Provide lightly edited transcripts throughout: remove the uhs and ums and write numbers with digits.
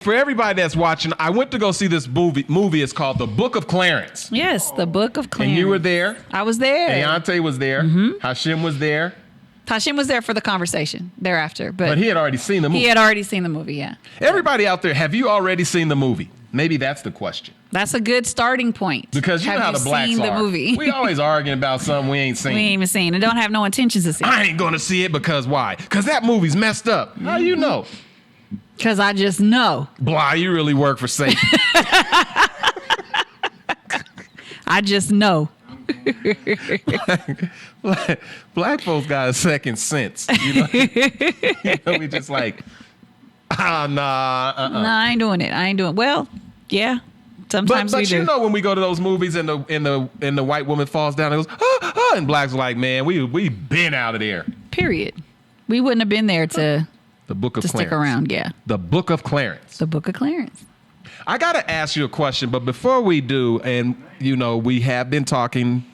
For everybody that's watching, I went to go see this movie. It's called The Book of Clarence. Yes, The Book of Clarence. And you were there. I was there. Deontay was there. Mm-hmm. Hashim was there. Hashim was there for the conversation thereafter. But he had already seen the movie. He had already seen the movie, yeah. Everybody out there, have you already seen the movie? Maybe that's the question. That's a good starting point. Because you know how the blacks seen are. The movie? We always arguing about something we ain't seen. We ain't even seen and don't have no intentions to see. I ain't going to see it because why? Because that movie's messed up. How you know? Because I just know. Blah, you really work for Satan. I just know. Black folks got a second sense. You know, we just like, nah. Nah, I ain't doing it. Well, yeah. Sometimes but we do. You know, when we go to those movies and the white woman falls down and goes, and blacks are like, man, we been out of there. Period. We wouldn't have been there to the Book of Clarence. Stick around. Yeah. The Book of Clarence. The Book of Clarence. I got to ask you a question, but before we do, and you know, we have been talking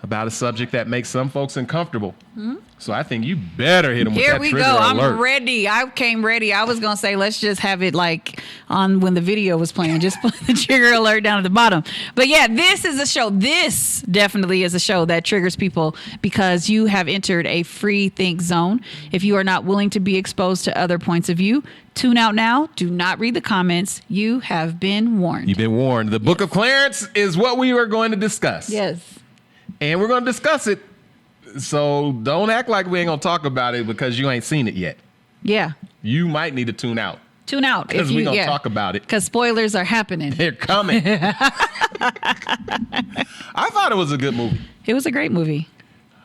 about a subject that makes some folks uncomfortable. Mm-hmm. So I think you better hit them with that trigger alert. Here we go. I'm ready. I came ready. I was going to say, let's just have it like on when the video was playing. Just put the trigger alert down at the bottom. But yeah, this is a show. This definitely is a show that triggers people because you have entered a free think zone. If you are not willing to be exposed to other points of view, tune out now. Do not read the comments. You have been warned. You've been warned. The Book of Clarence is what we are going to discuss. Yes. And we're going to discuss it. So don't act like we ain't going to talk about it because you ain't seen it yet. Yeah. You might need to tune out. Tune out. Because we're going to talk about it. Because spoilers are happening. They're coming. I thought it was a good movie. It was a great movie.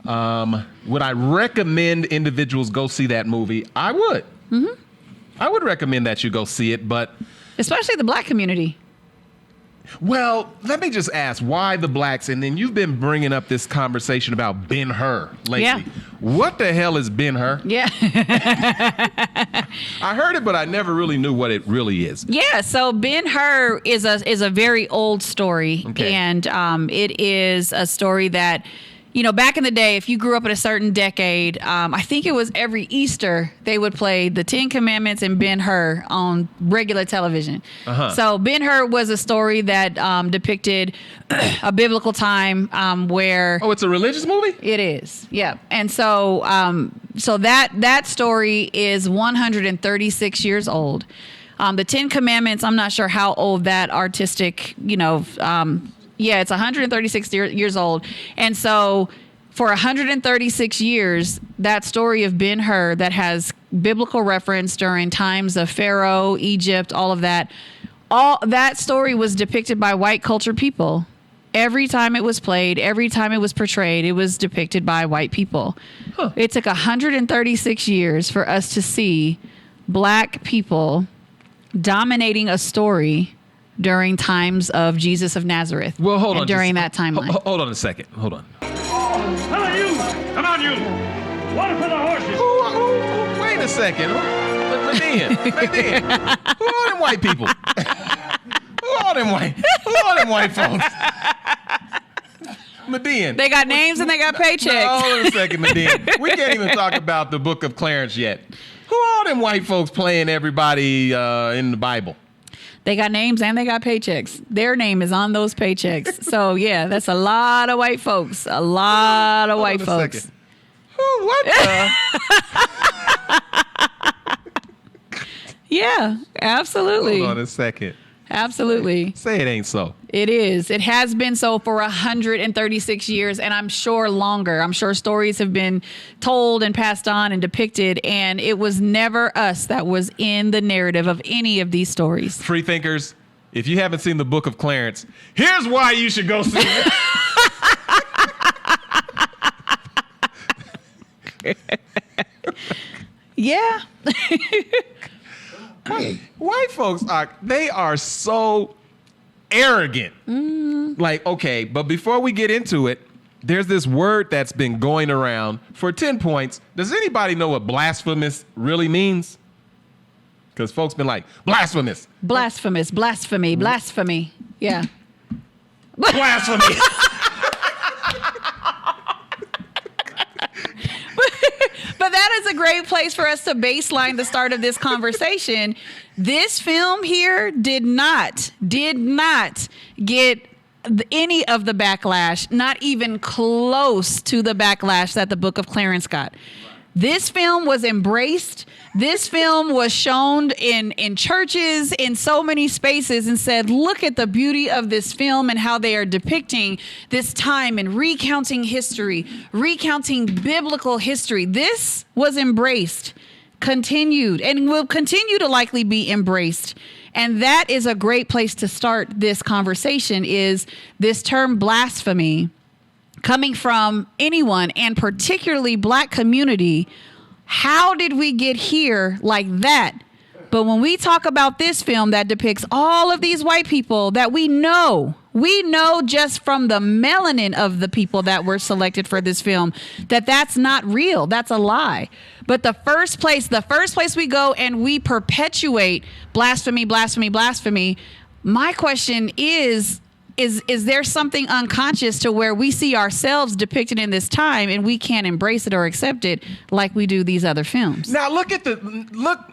Would I recommend individuals go see that movie? I would. Mm-hmm. I would recommend that you go see it, but... Especially the black community. Well, let me just ask, why the blacks? And then you've been bringing up this conversation about Ben-Hur lately. Yeah. What the hell is Ben-Hur? Yeah. I heard it, but I never really knew what it really is. Yeah, so Ben-Hur is a very old story. Okay. And it is a story that, you know, back in the day, if you grew up in a certain decade, I think it was every Easter they would play the 10 Commandments and Ben-Hur on regular television. Uh-huh. So Ben-Hur was a story that depicted a biblical time where... Oh, it's a religious movie? It is, yeah. And so that story is 136 years old. The 10 Commandments, I'm not sure how old that artistic, you know... yeah, it's 136 years old. And so for 136 years, that story of Ben-Hur that has biblical reference during times of Pharaoh, Egypt, all of that, all that story was depicted by white culture people. Every time it was played, every time it was portrayed, it was depicted by white people. Huh. It took 136 years for us to see black people dominating a story during times of Jesus of Nazareth. Well, hold on. During that timeline. Hold on a second. Hold on. Hello, you! Come on, you! Water for the horses! Wait a second. Nadine. Who are them white people? Who are them white folks? Nadine. They got names and they got paychecks. No, hold on a second, Nadine. We can't even talk about the Book of Clarence yet. Who are them white folks playing everybody in the Bible? They got names and they got paychecks. Their name is on those paychecks. So, yeah, that's a lot of white folks. A lot of white folks. Second. What the? Yeah, absolutely. Hold on a second. Absolutely. Say it ain't so. It is. It has been so for 136 years, and I'm sure longer. I'm sure stories have been told and passed on and depicted, and it was never us that was in the narrative of any of these stories. Free thinkers, if you haven't seen the Book of Clarence, here's why you should go see it. Yeah. White folks are so arrogant. Like, okay, but before we get into it, there's this word that's been going around for 10 points. Does anybody know what blasphemous really means? Because folks been like, blasphemous. Blasphemous, blasphemy, blasphemy. Yeah. Blasphemy. But that is a great place for us to baseline the start of this conversation. This film here did not get any of the backlash, not even close to the backlash that the Book of Clarence got. This film was embraced. This film was shown in churches, in so many spaces, and said, look at the beauty of this film and how they are depicting this time and recounting history, recounting biblical history. This was embraced, continued, and will continue to likely be embraced. And that is a great place to start this conversation, is this term blasphemy coming from anyone, and particularly Black community. How did we get here like that? But when we talk about this film that depicts all of these white people that we know just from the melanin of the people that were selected for this film, that that's not real. That's a lie. But the first place we go and we perpetuate blasphemy, blasphemy, blasphemy. My question is there something unconscious to where we see ourselves depicted in this time and we can't embrace it or accept it like we do these other films? Now look,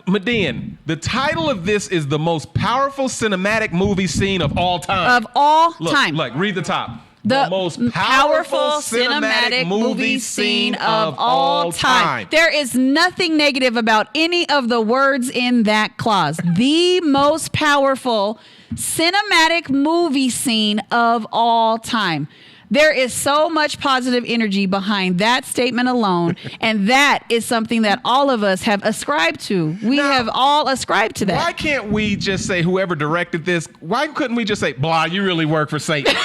Median. The title of this is the most powerful cinematic movie scene of all time. Of all time. Look, read the top. The most powerful cinematic movie scene of all time. There is nothing negative about any of the words in that clause. The most powerful cinematic movie scene of all time. There is so much positive energy behind that statement alone, and that is something that all of us have ascribed to. We have all ascribed to that. Why can't we just say, whoever directed this, why couldn't we just say, blah, you really work for Satan?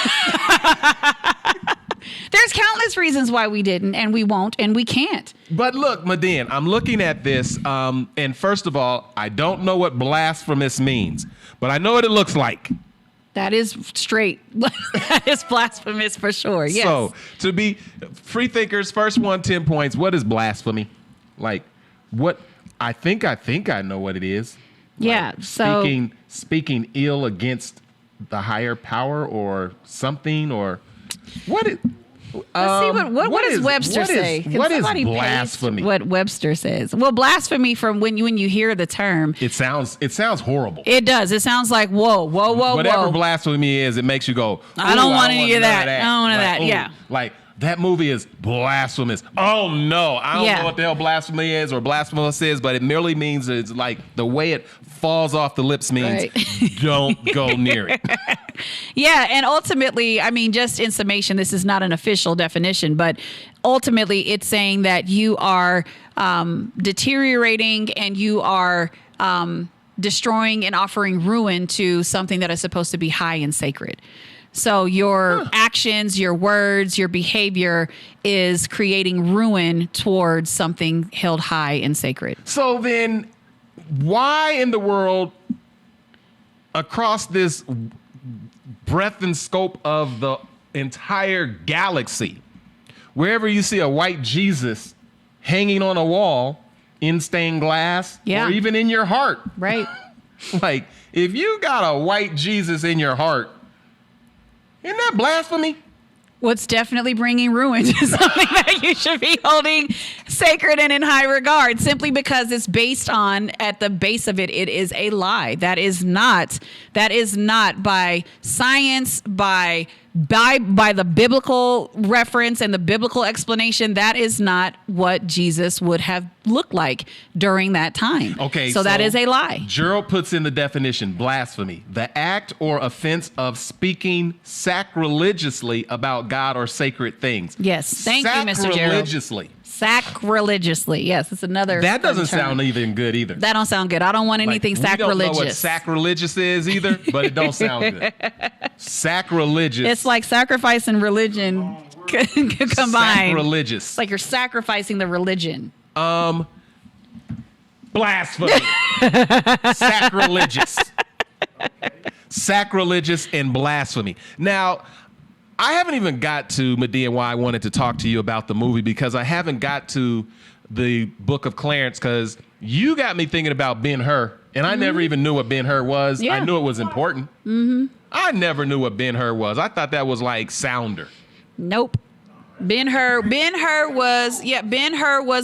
There's countless reasons why we didn't, and we won't, and we can't. But look, Medin, I'm looking at this, and first of all, I don't know what blasphemous means, but I know what it looks like. That is straight. That is blasphemous for sure. Yes. So, to be free thinkers, first one, 10 points. What is blasphemy? Like, what? I think I know what it is. Yeah. Like, So speaking ill against the higher power or something, or what is? Let's see what does Webster say? Can What is somebody paste blasphemy? what Webster says? Well, blasphemy, from when you hear the term, It sounds horrible. it does. It sounds like whoa. Whatever blasphemy is, it makes you go, I don't want any of none that. I don't want Like, that. ooh, Yeah. Like, that movie is blasphemous. Oh no, I don't Yeah. know what the hell blasphemy is or blasphemous is, but it merely means it's like the way it falls off the lips means Right. don't go near it. Yeah, and ultimately, I mean, just in summation, this is not an official definition, but ultimately it's saying that you are deteriorating and you are destroying and offering ruin to something that is supposed to be high and sacred. So your actions, your words, your behavior is creating ruin towards something held high and sacred. So then, why in the world, across this breadth and scope of the entire galaxy, wherever you see a white Jesus hanging on a wall in stained glass, Yeah. or even in your heart, Right. like if you got a white Jesus in your heart, isn't that blasphemy? What's definitely bringing ruin to something that you should be holding sacred and in high regard, simply because it's based on, at the base of it, it is a lie. That is not by science, by the biblical reference and the biblical explanation. That is not what Jesus would have looked like during that time. Okay, so that is a lie. Gerald puts in the definition: blasphemy, the act or offense of speaking sacrilegiously about God or sacred things. Yes, thank you, Mr. Gerald. Sacrilegiously. Yes, it's another. That doesn't term. sound even good either. That don't sound good. I don't want anything We don't know sacrilegious. what sacrilegious is either, but it don't sound good. Sacrilegious. It's like sacrifice and religion combined. Sacrilegious. It's like you're sacrificing the religion. Blasphemy. Sacrilegious. Sacrilegious and blasphemy. Now, I haven't even got to, Medea, why I wanted to talk to you about the movie, because I haven't got to the Book of Clarence, because you got me thinking about Ben-Hur, and I never even knew what Ben-Hur was. Yeah. I knew it was important. I never knew what Ben-Hur was. I thought that was like Sounder. Nope. Ben-Hur was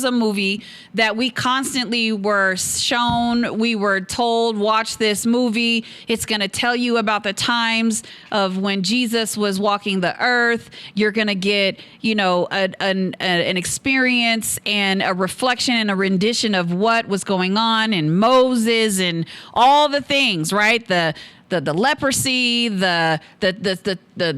a movie that we constantly were shown. We were told, watch this movie. It's going to tell you about the times of when Jesus was walking the earth. You're going to get, an experience and a reflection and a rendition of what was going on in Moses and all the things, right? The leprosy, the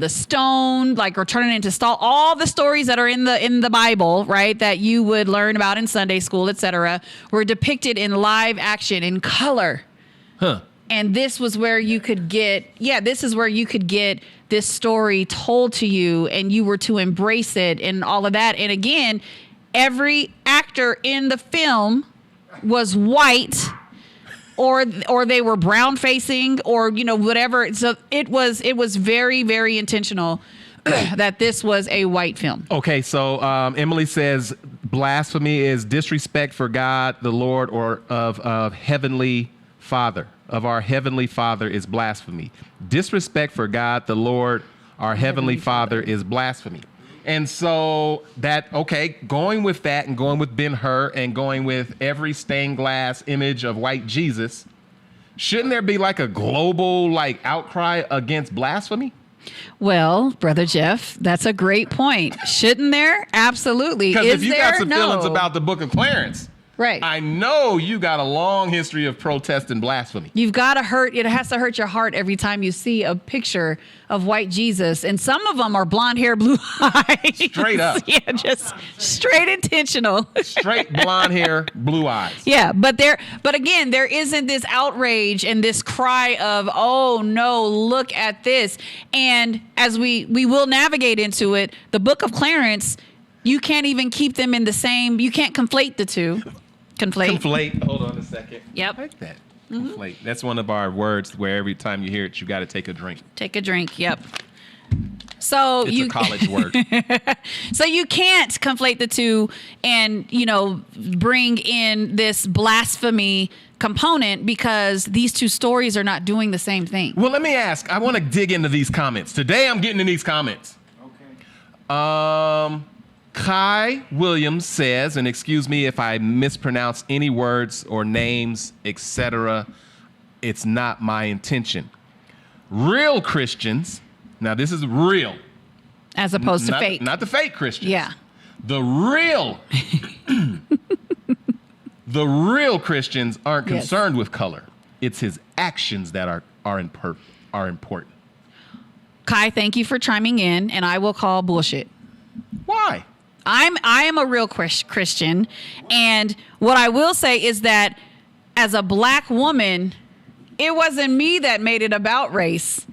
stone, like, or turning into stone, all the stories that are in the Bible, right, that you would learn about in Sunday school, etc., were depicted in live action in color. Huh. And this was where you could get, this story told to you, and you were to embrace it and all of that. And again, every actor in the film was white, or they were brown facing, or whatever. So it was very, very intentional that this was a white film. Okay, so Emily says blasphemy is disrespect for God, the Lord, or of Heavenly Father. Of our Heavenly Father is blasphemy. Disrespect for God, the Lord, our Heavenly Father is blasphemy. And so going with that and going with Ben-Hur and going with every stained glass image of white Jesus, shouldn't there be like a global outcry against blasphemy? Well, Brother Jeff, that's a great point. Shouldn't there? Absolutely. Because if you got some No. feelings about the book of Clarence, right, I know you got a long history of protest and blasphemy. You've got to it has to hurt your heart every time you see a picture of white Jesus. And some of them are blonde hair, blue eyes. Straight up. Yeah, just straight intentional. Straight blonde hair, blue eyes. Yeah, but again, there isn't this outrage and this cry of, oh no, look at this. And as we will navigate into it, the book of Clarence, you can't even keep them in the same, you can't conflate the two. Conflate. Hold on a second. Yep. I like that. Conflate. That's one of our words where every time you hear it, you got to take a drink. Take a drink. Yep. So it's a college word. So you can't conflate the two and, bring in this blasphemy component, because these two stories are not doing the same thing. Well, let me ask. I want to dig into these comments. Today I'm getting in these comments. Okay. Kai Williams says, and excuse me if I mispronounce any words or names, etc., it's not my intention. Real Christians, now this is real. As opposed to fake. Not the fake Christians. Yeah. The real Christians aren't concerned with color. It's his actions that are important. Kai, thank you for chiming in, and I will call bullshit. Why? I am a real Christian, and what I will say is that as a black woman, it wasn't me that made it about race.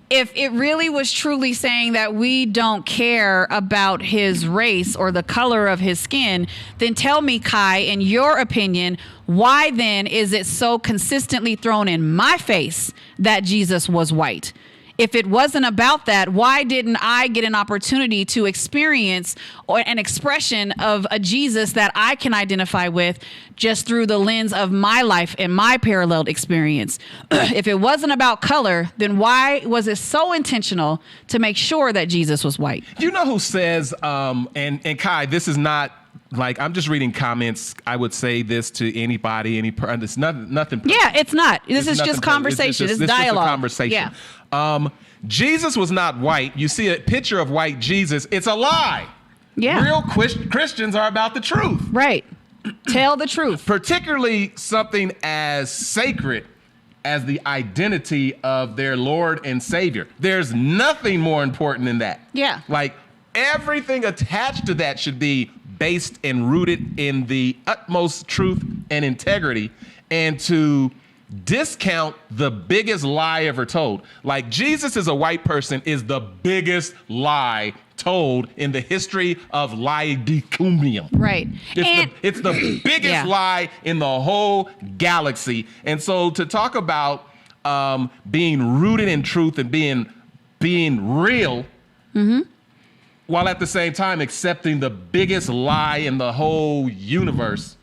If it really was truly saying that we don't care about his race or the color of his skin, then tell me, Kai, in your opinion, why then is it so consistently thrown in my face that Jesus was white? If it wasn't about that, why didn't I get an opportunity to experience an expression of a Jesus that I can identify with just through the lens of my life and my paralleled experience? If it wasn't about color, then why was it so intentional to make sure that Jesus was white? You know who says, and Kai, this is not, I'm just reading comments. I would say this to anybody, it's nothing. Yeah, it's not. This is just conversation. It's dialogue. Just a conversation. Yeah. Jesus was not white. You see a picture of white Jesus. It's a lie. Yeah. Real Christians are about the truth. Right. Tell the truth. Particularly something as sacred as the identity of their Lord and Savior. There's nothing more important than that. Yeah. Everything attached to that should be based and rooted in the utmost truth and integrity, and to discount the biggest lie ever told. Jesus is a white person is the biggest lie told in the history of lie decumium. Right. It's the biggest lie in the whole galaxy. And so to talk about being rooted in truth and being real, while at the same time accepting the biggest lie in the whole universe,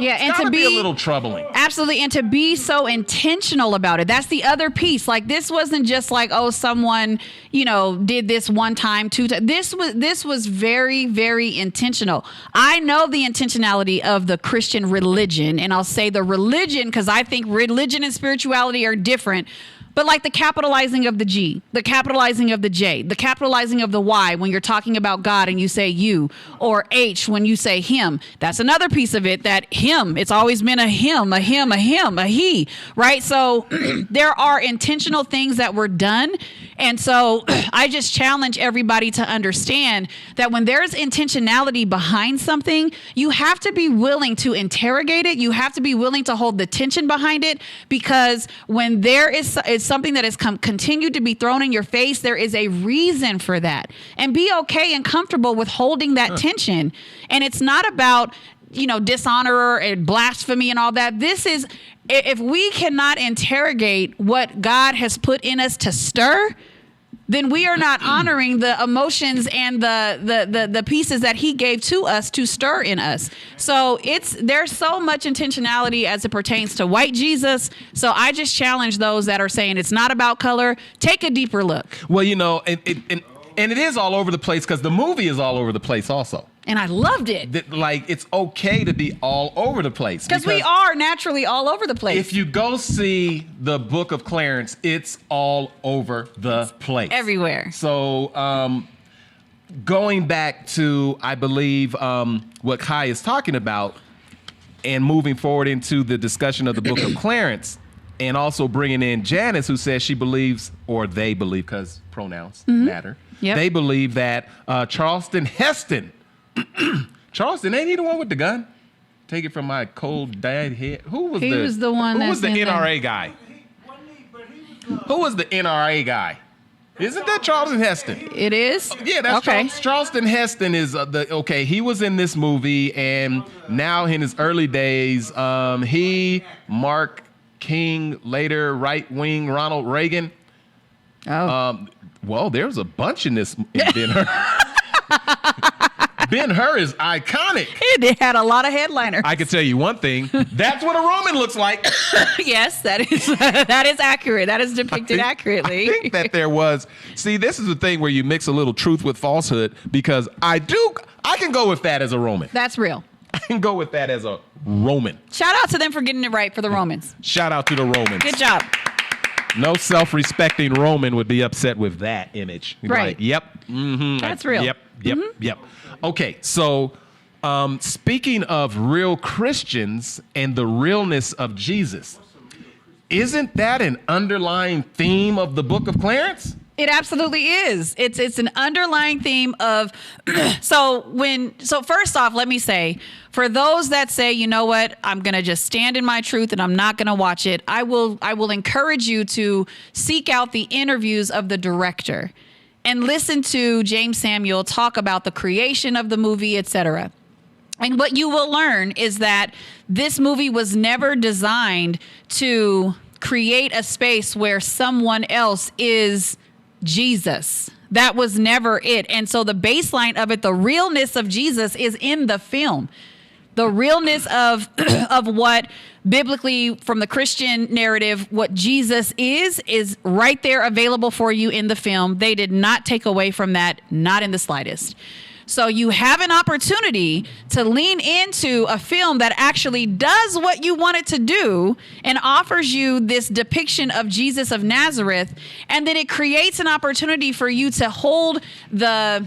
Yeah, It's and gotta to be be a little troubling. absolutely, and to be so intentional about it. That's the other piece. Like, this wasn't just like, oh, someone, did this one time, two times. This was very, very intentional. I know the intentionality of the Christian religion, and I'll say the religion because I think religion and spirituality are different. But like the capitalizing of the G, the capitalizing of the J, the capitalizing of the Y when you're talking about God and you say you, or H when you say him. That's another piece of it, that him, it's always been a him, a he, right? So there are intentional things that were done. And so I just challenge everybody to understand that when there's intentionality behind something, you have to be willing to interrogate it. You have to be willing to hold the tension behind it, because when there is something that has continued to be thrown in your face, there is a reason for that. And be okay and comfortable with holding that tension. And it's not about, dishonor and blasphemy and all that. This is, if we cannot interrogate what God has put in us to stir, then we are not honoring the emotions and the pieces that he gave to us to stir in us. So there's so much intentionality as it pertains to white Jesus. So I just challenge those that are saying it's not about color. Take a deeper look. Well, and it is all over the place because the movie is all over the place also. And I loved it. Like, it's okay to be all over the place. Because we are naturally all over the place. If you go see the Book of Clarence, it's all over the place. Everywhere. So going back to, I believe, what Kai is talking about, and moving forward into the discussion of the Book of Clarence, and also bringing in Janice, who says she believes, or they believe, because pronouns matter. Yep. They believe that Charleston Heston, Charleston, ain't he the one with the gun? Take it from my cold dead head. Who was the one? Who was the that's in NRA guy? Who was the NRA guy? Isn't that Charleston Heston? It is? Yeah, that's okay. Charleston Heston is he was in this movie, and now in his early days, Mark King, later right-wing Ronald Reagan. Oh. Well, there's a bunch in this in Ben-Hur. Ben-Hur is iconic. It had a lot of headliners. I can tell you one thing. That's what a Roman looks like. Yes, that is accurate. That is depicted accurately. I think that there was. See, this is the thing where you mix a little truth with falsehood, because I can go with that as a Roman. That's real. I can go with that as a Roman. Shout out to them for getting it right for the Romans. Shout out to the Romans. Good job. No self-respecting Roman would be upset with that image. He'd be Right. like, yep. Mm-hmm, That's real. Yep. Yep. Okay, so speaking of real Christians and the realness of Jesus, isn't that an underlying theme of the Book of Clarence? It absolutely is. It's an underlying theme of so first off, let me say, for those that say, you know what, I'm going to just stand in my truth and I'm not going to watch it, I will encourage you to seek out the interviews of the director and listen to James Samuel talk about the creation of the movie, etc. And what you will learn is that this movie was never designed to create a space where someone else is Jesus. That was never it. And so the baseline of it, the realness of Jesus, is in the film. The realness of what biblically, from the Christian narrative, what Jesus is right there available for you in the film. They did not take away from that, not in the slightest. So you have an opportunity to lean into a film that actually does what you want it to do and offers you this depiction of Jesus of Nazareth. And then it creates an opportunity for you to hold the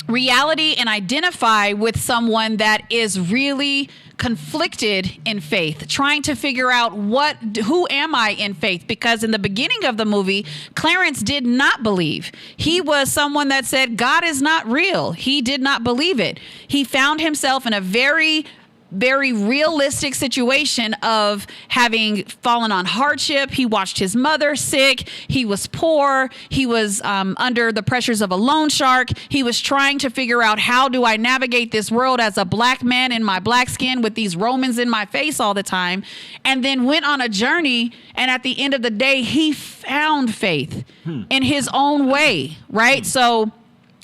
reality and identify with someone that is really conflicted in faith, trying to figure out who am I in faith? Because in the beginning of the movie, Clarence did not believe. He was someone that said, God is not real. He did not believe it. He found himself in a very, very realistic situation of having fallen on hardship. He watched his mother sick. He was poor. He was under the pressures of a loan shark. He was trying to figure out, how do I navigate this world as a black man in my black skin with these Romans in my face all the time? And then went on a journey. And at the end of the day, he found faith in his own way, right? So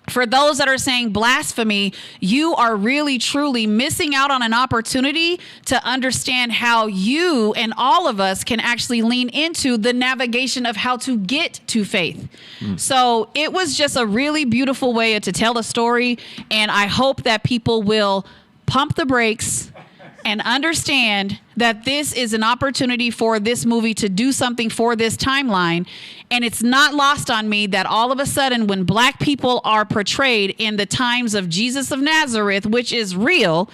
for those that are saying blasphemy, you are really, truly missing out on an opportunity to understand how you and all of us can actually lean into the navigation of how to get to faith. So it was just a really beautiful way to tell a story. And I hope that people will pump the brakes and understand that this is an opportunity for this movie to do something for this timeline. And it's not lost on me that all of a sudden when black people are portrayed in the times of Jesus of Nazareth, which is real,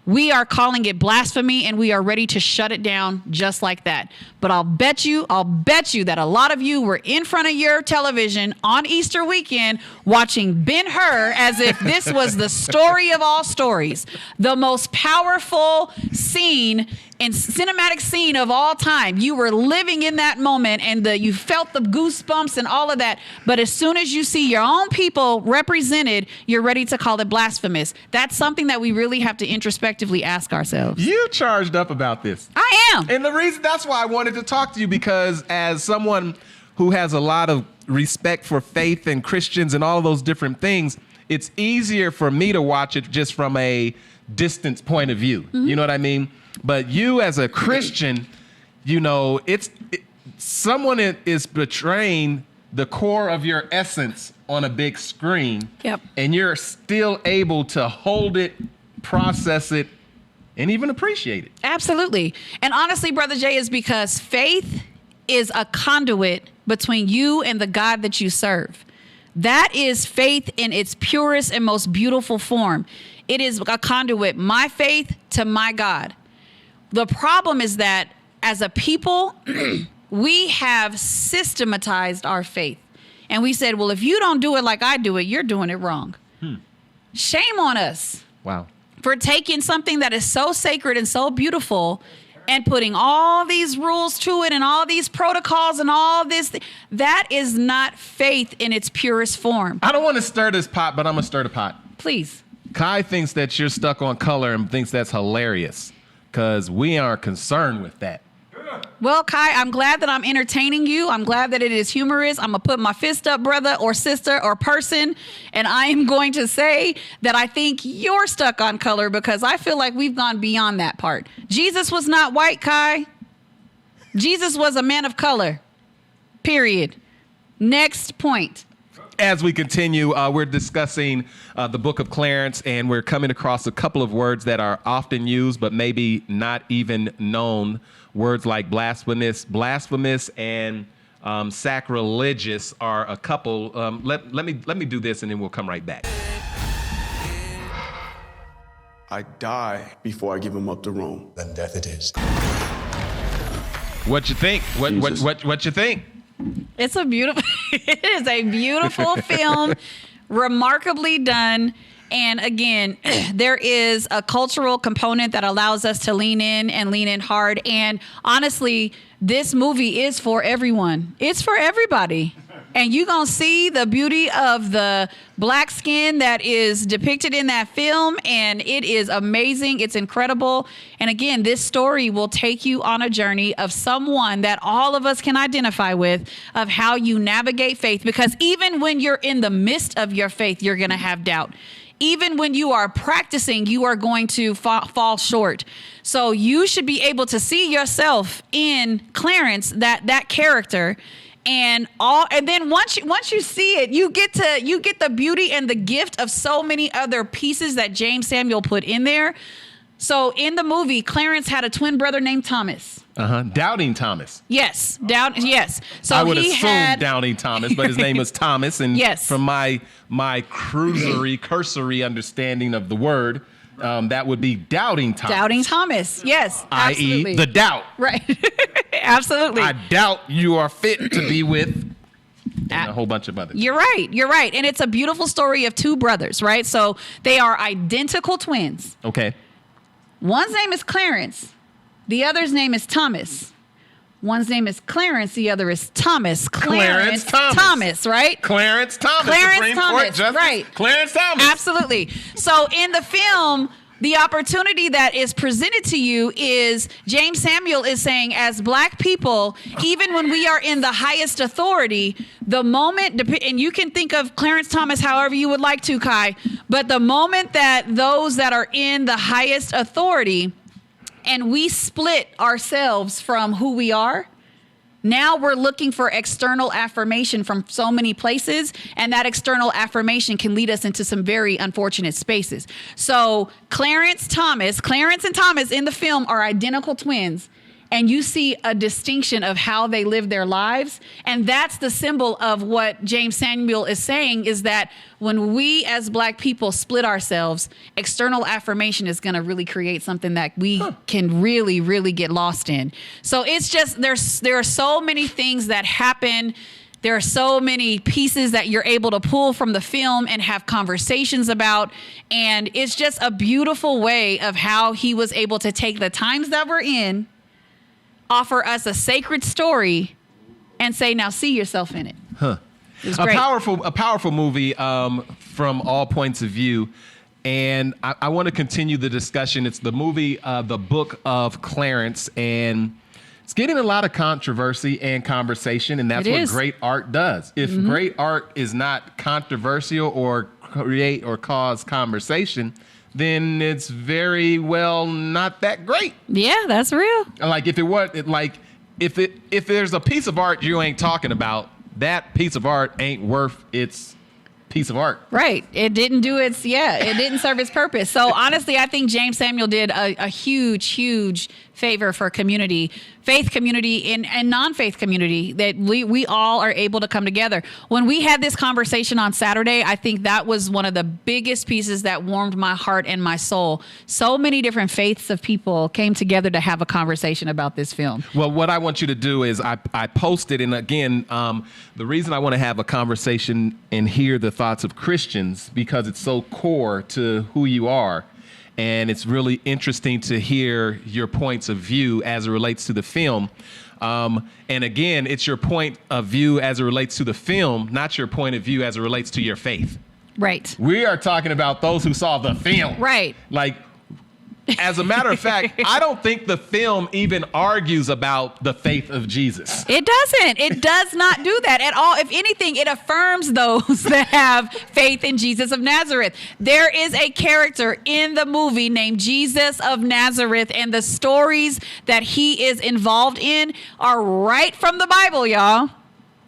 we are calling it blasphemy and we are ready to shut it down just like that. But I'll bet you that a lot of you were in front of your television on Easter weekend watching Ben-Hur as if this was the story of all stories, the most powerful scene and cinematic scene of all time. You were living in that moment and you felt the goosebumps and all of that. But as soon as you see your own people represented, you're ready to call it blasphemous. That's something that we really have to introspectively ask ourselves. You charged up about this. I am. And the reason that's why I wanted to talk to you, because as someone who has a lot of respect for faith and Christians and all of those different things, it's easier for me to watch it just from a distance point of view. You know what I mean? But you as a Christian, you know, someone is betraying the core of your essence on a big screen. Yep. And you're still able to hold it, process it, and even appreciate it. Absolutely. And honestly, Brother Jay, is because faith is a conduit between you and the God that you serve. That is faith in its purest and most beautiful form. It is a conduit, my faith to my God. The problem is that as a people, we have systematized our faith. And we said, well, if you don't do it like I do it, you're doing it wrong. Shame on us. Wow. For taking something that is so sacred and so beautiful and putting all these rules to it and all these protocols and all this. That is not faith in its purest form. I don't want to stir this pot, but I'm going to stir the pot. Please. Kai thinks that you're stuck on color and thinks that's hilarious because we aren't concerned with that. Well, Kai, I'm glad that I'm entertaining you. I'm glad that it is humorous. I'm going to put my fist up, brother or sister or person, and I am going to say that I think you're stuck on color because I feel like we've gone beyond that part. Jesus was not white, Kai. Jesus was a man of color. Period. Next point. As we continue, we're discussing the book of Clarence, and we're coming across a couple of words that are often used but maybe not even known. Words like blasphemous, and sacrilegious are a couple. Let me do this, and then we'll come right back. I die before I give him up to Rome. Then death it is. What you think? What you think? It's a beautiful. It is a beautiful film, remarkably done. And again, there is a cultural component that allows us to lean in hard. And honestly, this movie is for everyone. It's for everybody. And you're going to see the beauty of the black skin that is depicted in that film. And it is amazing. It's incredible. And again, this story will take you on a journey of someone that all of us can identify with, of how you navigate faith. Because even when you're in the midst of your faith, you're going to have doubt. Even when you are practicing, you are going to fall short. So you should be able to see yourself in Clarence, that character, and then once you see it, you get the beauty and the gift of so many other pieces that James Samuel put in there. So in the movie, Clarence had a twin brother named Thomas. Doubting Thomas. Yes, yes. So I would assume Doubting Thomas, but his name was Thomas, and yes. From my cursory understanding of the word, that would be Doubting Thomas. Doubting Thomas, yes, absolutely. I.e. the doubt. Right, absolutely. I doubt you are fit to be with and a whole bunch of others. You're right. And it's a beautiful story of two brothers, right? So they are identical twins. Okay. One's name is Clarence. The other's name is Thomas. One's name is Clarence. The other is Thomas. Clarence Thomas, right? Clarence Thomas. Clarence Supreme Thomas, Court Justice. right? Clarence Thomas. Absolutely. So in the film, the opportunity that is presented to you is James Samuel is saying, as black people, even when we are in the highest authority, the moment, and you can think of Clarence Thomas however you would like to, Kai, but the moment that those that are in the highest authority and we split ourselves from who we are, now we're looking for external affirmation from so many places, and that external affirmation can lead us into some very unfortunate spaces. So Clarence and Thomas in the film are identical twins, and you see a distinction of how they live their lives. And that's the symbol of what James Samuel is saying, is that when we as black people split ourselves, external affirmation is going to really create something that we can really, really get lost in. So it's just, there are so many things that happen. There are so many pieces that you're able to pull from the film and have conversations about. And it's just a beautiful way of how he was able to take the times that we're in, offer us a sacred story, and say, now see yourself in it. It was great. A powerful movie from all points of view. And I want to continue the discussion. It's the movie, The Book of Clarence, and it's getting a lot of controversy and conversation, and that's what great art does. If great art is not controversial or create or cause conversation, then it's very well not that great. Yeah, that's real. Like if there's a piece of art you ain't talking about, that piece of art ain't worth its piece of art. Right. It didn't serve its purpose. So honestly, I think James Samuel did a huge favor for faith community and non-faith community, that we all are able to come together. When we had this conversation on Saturday, I think that was one of the biggest pieces that warmed my heart and my soul. So many different faiths of people came together to have a conversation about this film. Well, what I want you to do is I posted, and again, the reason I want to have a conversation and hear the thoughts of Christians, because it's so core to who you are. And it's really interesting to hear your points of view as it relates to the film. And again, it's your point of view as it relates to the film, not your point of view as it relates to your faith. Right. We are talking about those who saw the film. Right. Like, as a matter of fact, I don't think the film even argues about the faith of Jesus. It doesn't. It does not do that at all. If anything, it affirms those that have faith in Jesus of Nazareth. There is a character in the movie named Jesus of Nazareth, and the stories that he is involved in are right from the Bible, y'all.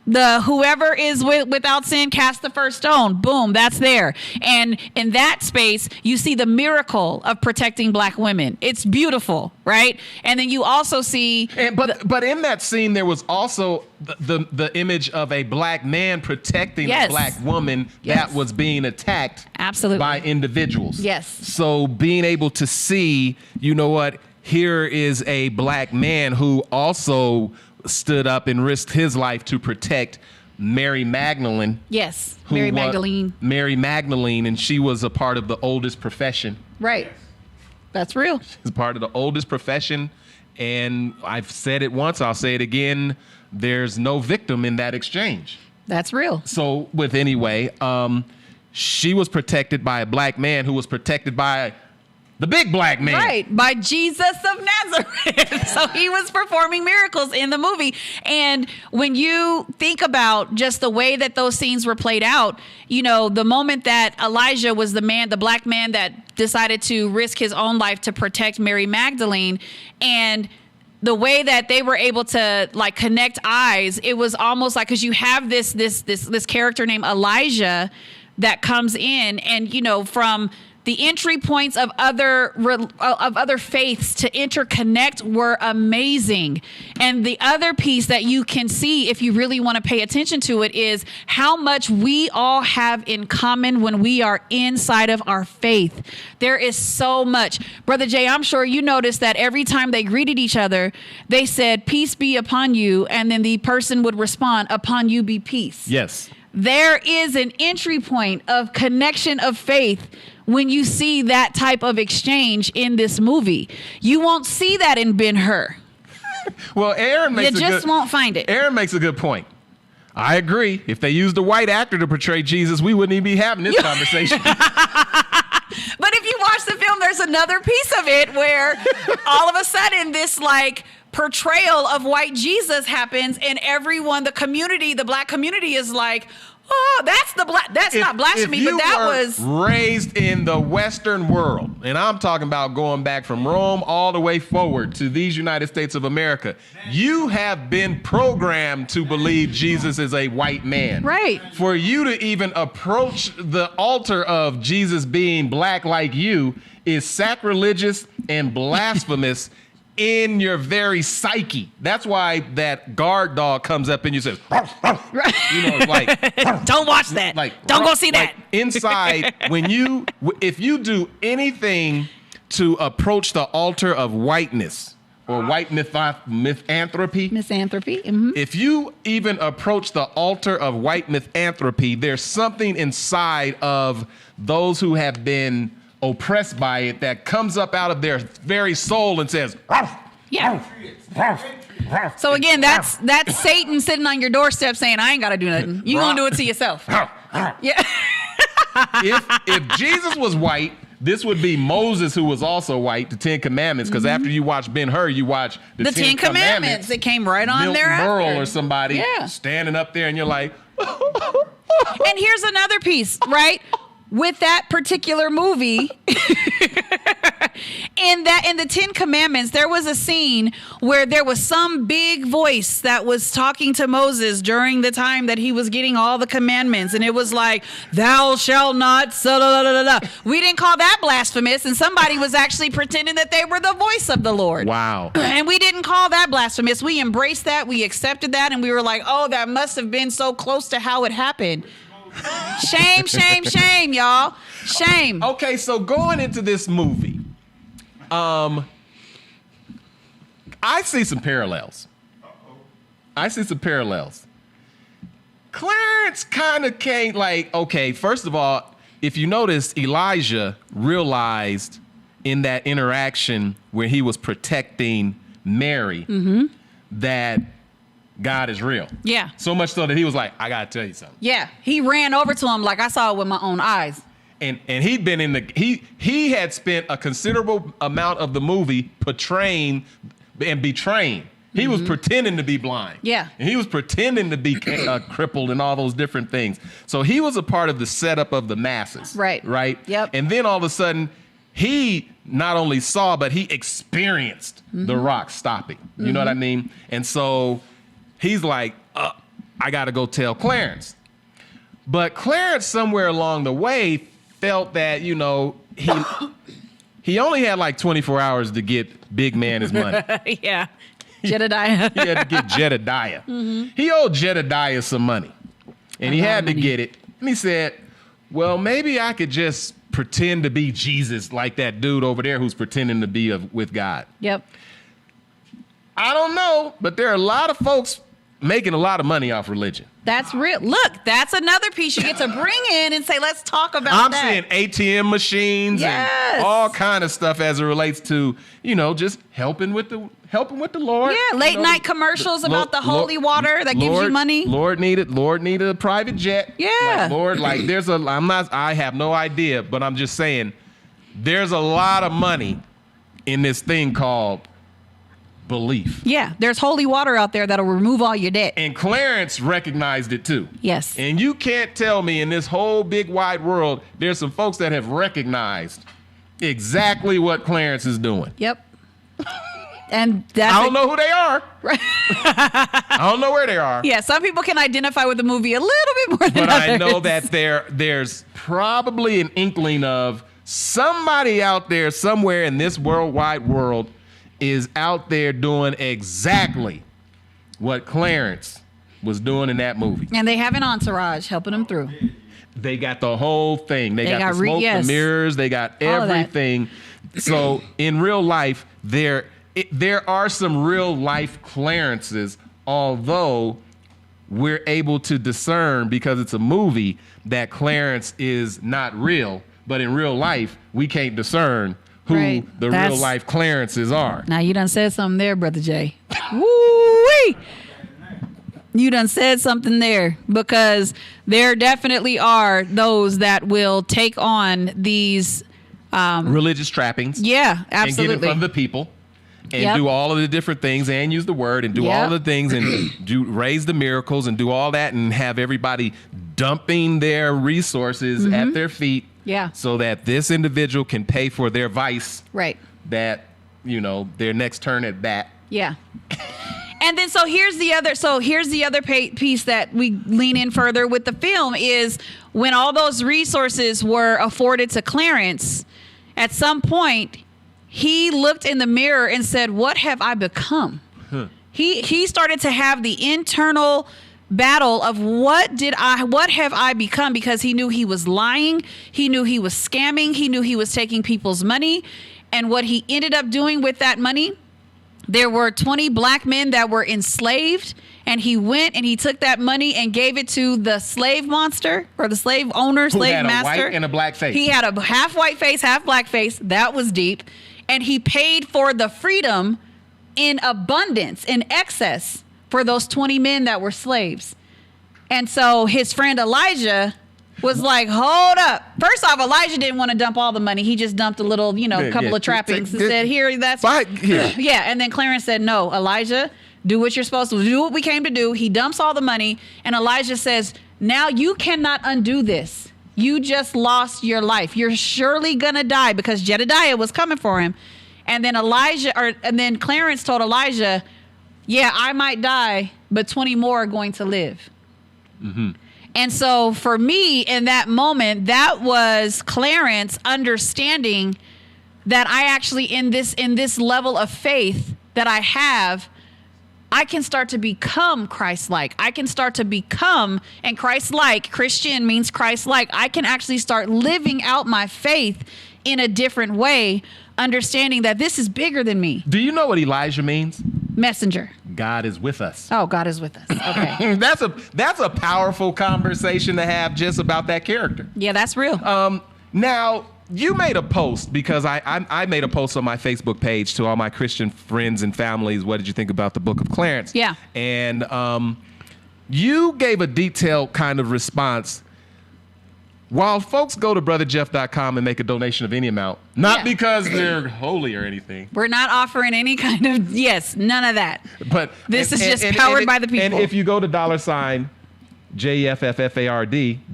The whoever is without sin cast the first stone. Boom, that's there. And in that space, you see the miracle of protecting black women. It's beautiful, right? And then you also see... But in that scene, there was also the image of a black man protecting a black woman that was being attacked by individuals. Yes. So being able to see, you know what, here is a black man who also stood up and risked his life to protect Mary Magdalene. Yes, Mary Magdalene, and she was a part of the oldest profession. Right. That's real. She's part of the oldest profession, and I've said it once, I'll say it again, there's no victim in that exchange. That's real. So she was protected by a black man who was protected by the big black man. Right, by Jesus of Nazareth. So he was performing miracles in the movie. And when you think about just the way that those scenes were played out, you know, the moment that Elijah was the black man that decided to risk his own life to protect Mary Magdalene, and the way that they were able to like connect eyes, it was almost like, because you have this character named Elijah that comes in, and, you know, from the entry points of other faiths to interconnect were amazing. And the other piece that you can see, if you really want to pay attention to it, is how much we all have in common when we are inside of our faith. There is so much. Brother Jay, I'm sure you noticed that every time they greeted each other, they said, "Peace be upon you." And then the person would respond, "Upon you be peace." Yes. There is an entry point of connection of faith when you see that type of exchange in this movie. You won't see that in Ben-Hur. Well, Aaron won't find it. Aaron makes a good point. I agree. If they used a white actor to portray Jesus, we wouldn't even be having this conversation. But if you watch the film, there's another piece of it where all of a sudden this like portrayal of white Jesus happens, and everyone, the black community is like, oh, that's not blasphemy, but that was raised in the Western world, and I'm talking about going back from Rome all the way forward to these United States of America. You have been programmed to believe Jesus is a white man. Right. For you to even approach the altar of Jesus being black like you is sacrilegious and blasphemous in your very psyche. That's why that guard dog comes up and you says, right. you know, like, don't watch that. Like, don't go see like that. Inside, if you do anything to approach the altar of whiteness or white mythanthropy, Mm-hmm. if you even approach the altar of white mythanthropy, there's something inside of those who have been oppressed by it that comes up out of their very soul and says, yeah. So again, that's Satan sitting on your doorstep saying, I ain't got to do nothing. You gonna do it to yourself. Yeah. if Jesus was white, this would be Moses, who was also white, the Ten Commandments, because after you watch Ben-Hur, you watch the Ten Commandments. It came right on Milton there after. Berle or somebody standing up there, and you're like, and here's another piece, right? With that particular movie, in the Ten Commandments, there was a scene where there was some big voice that was talking to Moses during the time that he was getting all the commandments. And it was like, thou shalt not, we didn't call that blasphemous. And somebody was actually pretending that they were the voice of the Lord. wow. And we didn't call that blasphemous. We embraced that. We accepted that. And we were like, oh, that must have been so close to how it happened. Shame, shame, shame, y'all. Shame. Okay, so going into this movie, I see some parallels. Clarence kind of came like, okay, first of all, if you notice, Elijah realized in that interaction where he was protecting Mary that God is real. Yeah. So much so that he was like, I gotta tell you something. Yeah. He ran over to him like I saw it with my own eyes. And he'd been in he had spent a considerable amount of the movie portraying and betraying. He was pretending to be blind. Yeah. And he was pretending to be crippled and all those different things. So he was a part of the setup of the masses. Right. Right? Yep. And then all of a sudden, he not only saw, but he experienced the rock stopping. You know what I mean? And so he's like, I got to go tell Clarence. But Clarence, somewhere along the way, felt that, you know, he only had like 24 hours to get Big Man his money. Yeah. Jedediah. He had to get Jedediah. He owed Jedediah some money. And he had to get it. And he said, well, maybe I could just pretend to be Jesus like that dude over there who's pretending to be with God. Yep. I don't know, but there are a lot of folks making a lot of money off religion. That's real. Look, that's another piece you get to bring in and say, let's talk about I'm that. seeing ATM machines and all kind of stuff as it relates to, you know, just helping with the Lord. Yeah, late night commercials about the holy water that gives you money. Lord needed a private jet. Yeah. Like, Lord, like I have no idea, but I'm just saying there's a lot of money in this thing called belief. Yeah, there's holy water out there that'll remove all your debt. And Clarence recognized it too. Yes. And you can't tell me in this whole big wide world, there's some folks that have recognized exactly what Clarence is doing. Yep. And that's I don't know who they are. Right. I don't know where they are. Yeah, some people can identify with the movie a little bit more than But others. I know that there's probably an inkling of somebody out there somewhere in this worldwide world is out there doing exactly what Clarence was doing in that movie. And they have an entourage helping them through. They got the whole thing. They got the smoke, the mirrors, they got everything. So in real life, there are some real life Clarences, although we're able to discern, because it's a movie, that Clarence is not real. But in real life, we can't discern who the real life Clarences are. Now you done said something there, Brother Jay. Woo-wee! You done said something there, because there definitely are those that will take on these religious trappings. Yeah, absolutely. And get in front of the people and Yep. do all of the different things and use the word and do all Yep. the things and raise the miracles and do all that and have everybody dumping their resources at their feet. Yeah. So that this individual can pay for their vice. Right. That, their next turn at bat. Yeah. And then here's the other piece that we lean in further with the film is when all those resources were afforded to Clarence, at some point he looked in the mirror and said, "What have I become?" He started to have the internal battle of what have I become, because he knew he was lying, he knew he was scamming, he knew he was taking people's money, and what he ended up doing with that money. There were 20 black men that were enslaved, and he went and he took that money and gave it to the slave monster or the slave owner, Who slave had master. a white and a black face. He had a half white face, half black face. That was deep. And he paid for the freedom in abundance, in excess, for those 20 men that were slaves. And so his friend Elijah was like, hold up. First off, Elijah didn't want to dump all the money. He just dumped a little, couple of trappings and said, here, that's here. Yeah. And then Clarence said, no, Elijah, do what you're supposed to do. What we came to do. He dumps all the money. And Elijah says, now you cannot undo this. You just lost your life. You're surely going to die, because Jedediah was coming for him. And then Clarence told Elijah, yeah, I might die, but 20 more are going to live. Mm-hmm. And so for me in that moment, that was Clarence understanding that I actually in this level of faith that I have, I can start to become Christ-like. I can start to become, and Christ-like, Christian means Christ-like. I can actually start living out my faith in a different way, understanding that this is bigger than me. Do you know what Elijah means? Messenger. God is with us. Oh, God is with us. Okay. That's a powerful conversation to have just about that character. Yeah, that's real. Now, you made a post, because I made a post on my Facebook page to all my Christian friends and families. What did you think about the Book of Clarence? Yeah. And you gave a detailed kind of response. While folks go to brotherjeff.com and make a donation of any amount, not because they're holy or anything. We're not offering any kind of, none of that. But this is just powered by the people. And if you go to $JEFFFARD,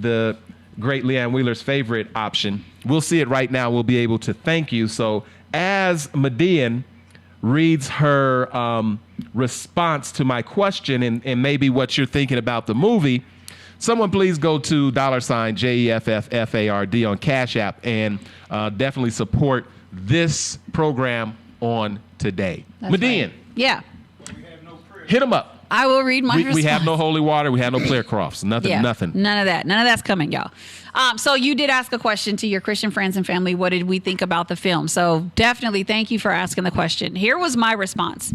the great Leanne Wheeler's favorite option, we'll see it right now. We'll be able to thank you. So as Median reads her response to my question and maybe what you're thinking about the movie, someone please go to $JEFFFARD on Cash App and definitely support this program on today. That's Median. Right. Yeah. Hit them up. I will read my response. We have no holy water. We have no Claire Crofts. Nothing. Yeah, Nothing. None of that. None of that's coming, y'all. So you did ask a question to your Christian friends and family. What did we think about the film? So definitely thank you for asking the question. Here was my response.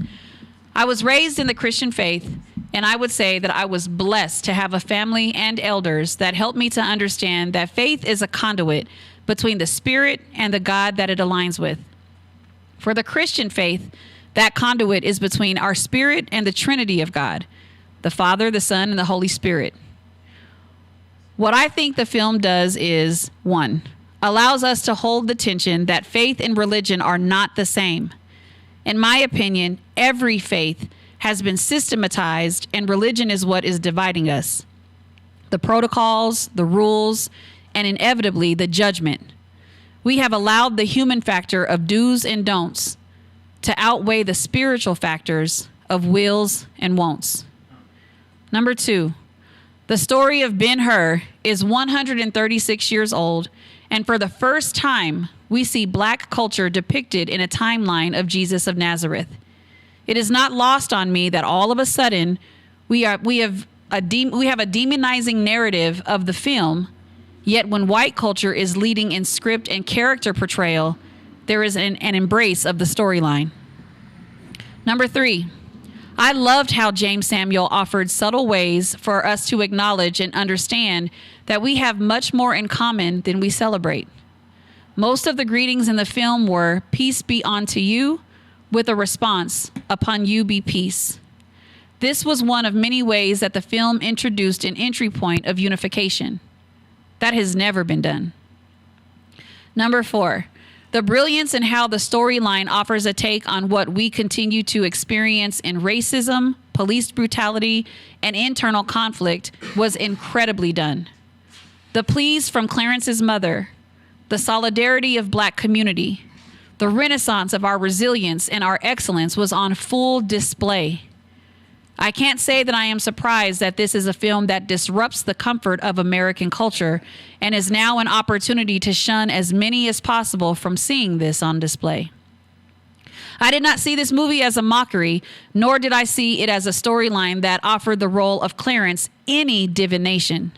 I was raised in the Christian faith, and I would say that I was blessed to have a family and elders that helped me to understand that faith is a conduit between the Spirit and the God that it aligns with. For the Christian faith, that conduit is between our spirit and the Trinity of God, the Father, the Son, and the Holy Spirit. What I think the film does is, 1, allows us to hold the tension that faith and religion are not the same. In my opinion, every faith has been systematized, and religion is what is dividing us. The protocols, the rules, and inevitably the judgment. We have allowed the human factor of do's and don'ts to outweigh the spiritual factors of wills and won'ts. Number 2, the story of Ben-Hur is 136 years old, and for the first time, we see black culture depicted in a timeline of Jesus of Nazareth. It is not lost on me that all of a sudden we have a demonizing narrative of the film, yet when white culture is leading in script and character portrayal, there is an embrace of the storyline. Number 3, I loved how James Samuel offered subtle ways for us to acknowledge and understand that we have much more in common than we celebrate. Most of the greetings in the film were, "Peace be unto you," with a response, "Upon you be peace." This was one of many ways that the film introduced an entry point of unification. That has never been done. Number 4, The brilliance in how the storyline offers a take on what we continue to experience in racism, police brutality, and internal conflict was incredibly done. The pleas from Clarence's mother, the solidarity of Black community, the renaissance of our resilience and our excellence was on full display. I can't say that I am surprised that this is a film that disrupts the comfort of American culture and is now an opportunity to shun as many as possible from seeing this on display. I did not see this movie as a mockery, nor did I see it as a storyline that offered the role of Clarence any divination.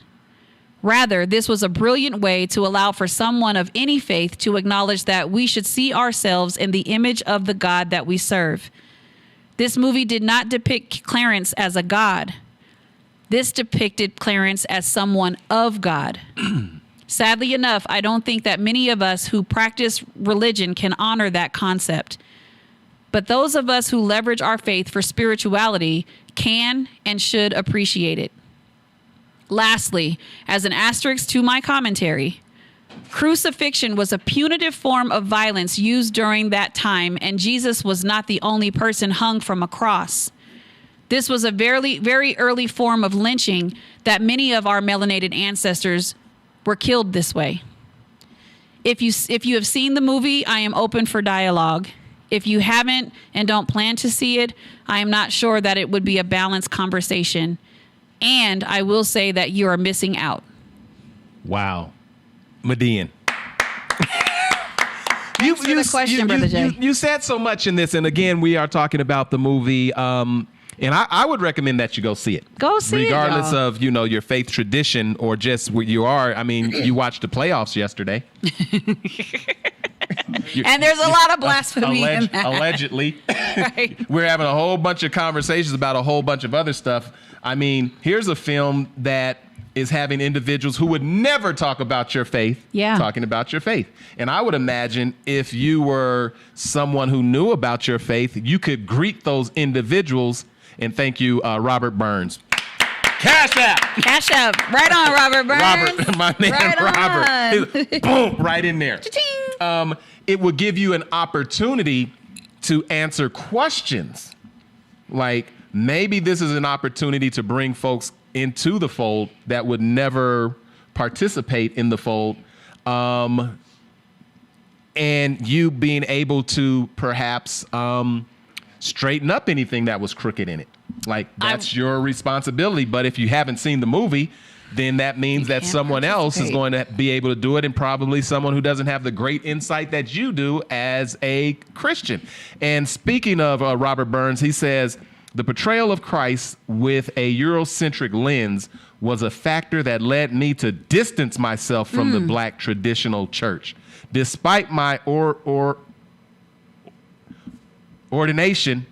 Rather, this was a brilliant way to allow for someone of any faith to acknowledge that we should see ourselves in the image of the God that we serve. This movie did not depict Clarence as a god. This depicted Clarence as someone of God. Sadly enough, I don't think that many of us who practice religion can honor that concept. But those of us who leverage our faith for spirituality can and should appreciate it. Lastly, as an asterisk to my commentary, crucifixion was a punitive form of violence used during that time, and Jesus was not the only person hung from a cross. This was a very, very early form of lynching that many of our melanated ancestors were killed this way. If you have seen the movie, I am open for dialogue. If you haven't and don't plan to see it, I am not sure that it would be a balanced conversation. And I will say that you are missing out. Wow. Median. Thanks for the question, Brother Jay. You said so much in this, and again, we are talking about the movie, and I would recommend that you go see it. Go see regardless it, of your faith tradition or just where you are. I mean, you watched the playoffs yesterday. And there's a lot of blasphemy in that. Allegedly. Right. We're having a whole bunch of conversations about a whole bunch of other stuff. I mean, here's a film that is having individuals who would never talk about your faith talking about your faith. And I would imagine if you were someone who knew about your faith, you could greet those individuals. And thank you, Robert Burns. Cash App. Cash App. Right on, Robert Burns. Robert, my man Right Robert. Boom, right in there. It would give you an opportunity to answer questions. Like, maybe this is an opportunity to bring folks into the fold that would never participate in the fold. And you being able to perhaps straighten up anything that was crooked in it. Like, that's your responsibility. But if you haven't seen the movie, then that means that someone else is going to be able to do it, and probably someone who doesn't have the great insight that you do as a Christian. And speaking of Robert Burns, he says, the portrayal of Christ with a Eurocentric lens was a factor that led me to distance myself from the Black traditional church. Despite my ordination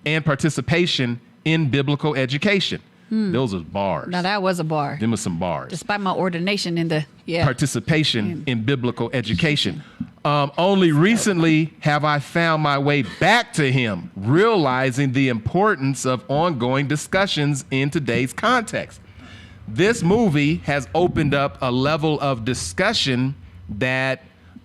and participation in biblical education. Those was bars. Now that was a bar. Them was some bars. Despite my ordination in the participation in biblical education. Only recently have I found my way back to him, realizing the importance of ongoing discussions in today's context. This movie has opened up a level of discussion that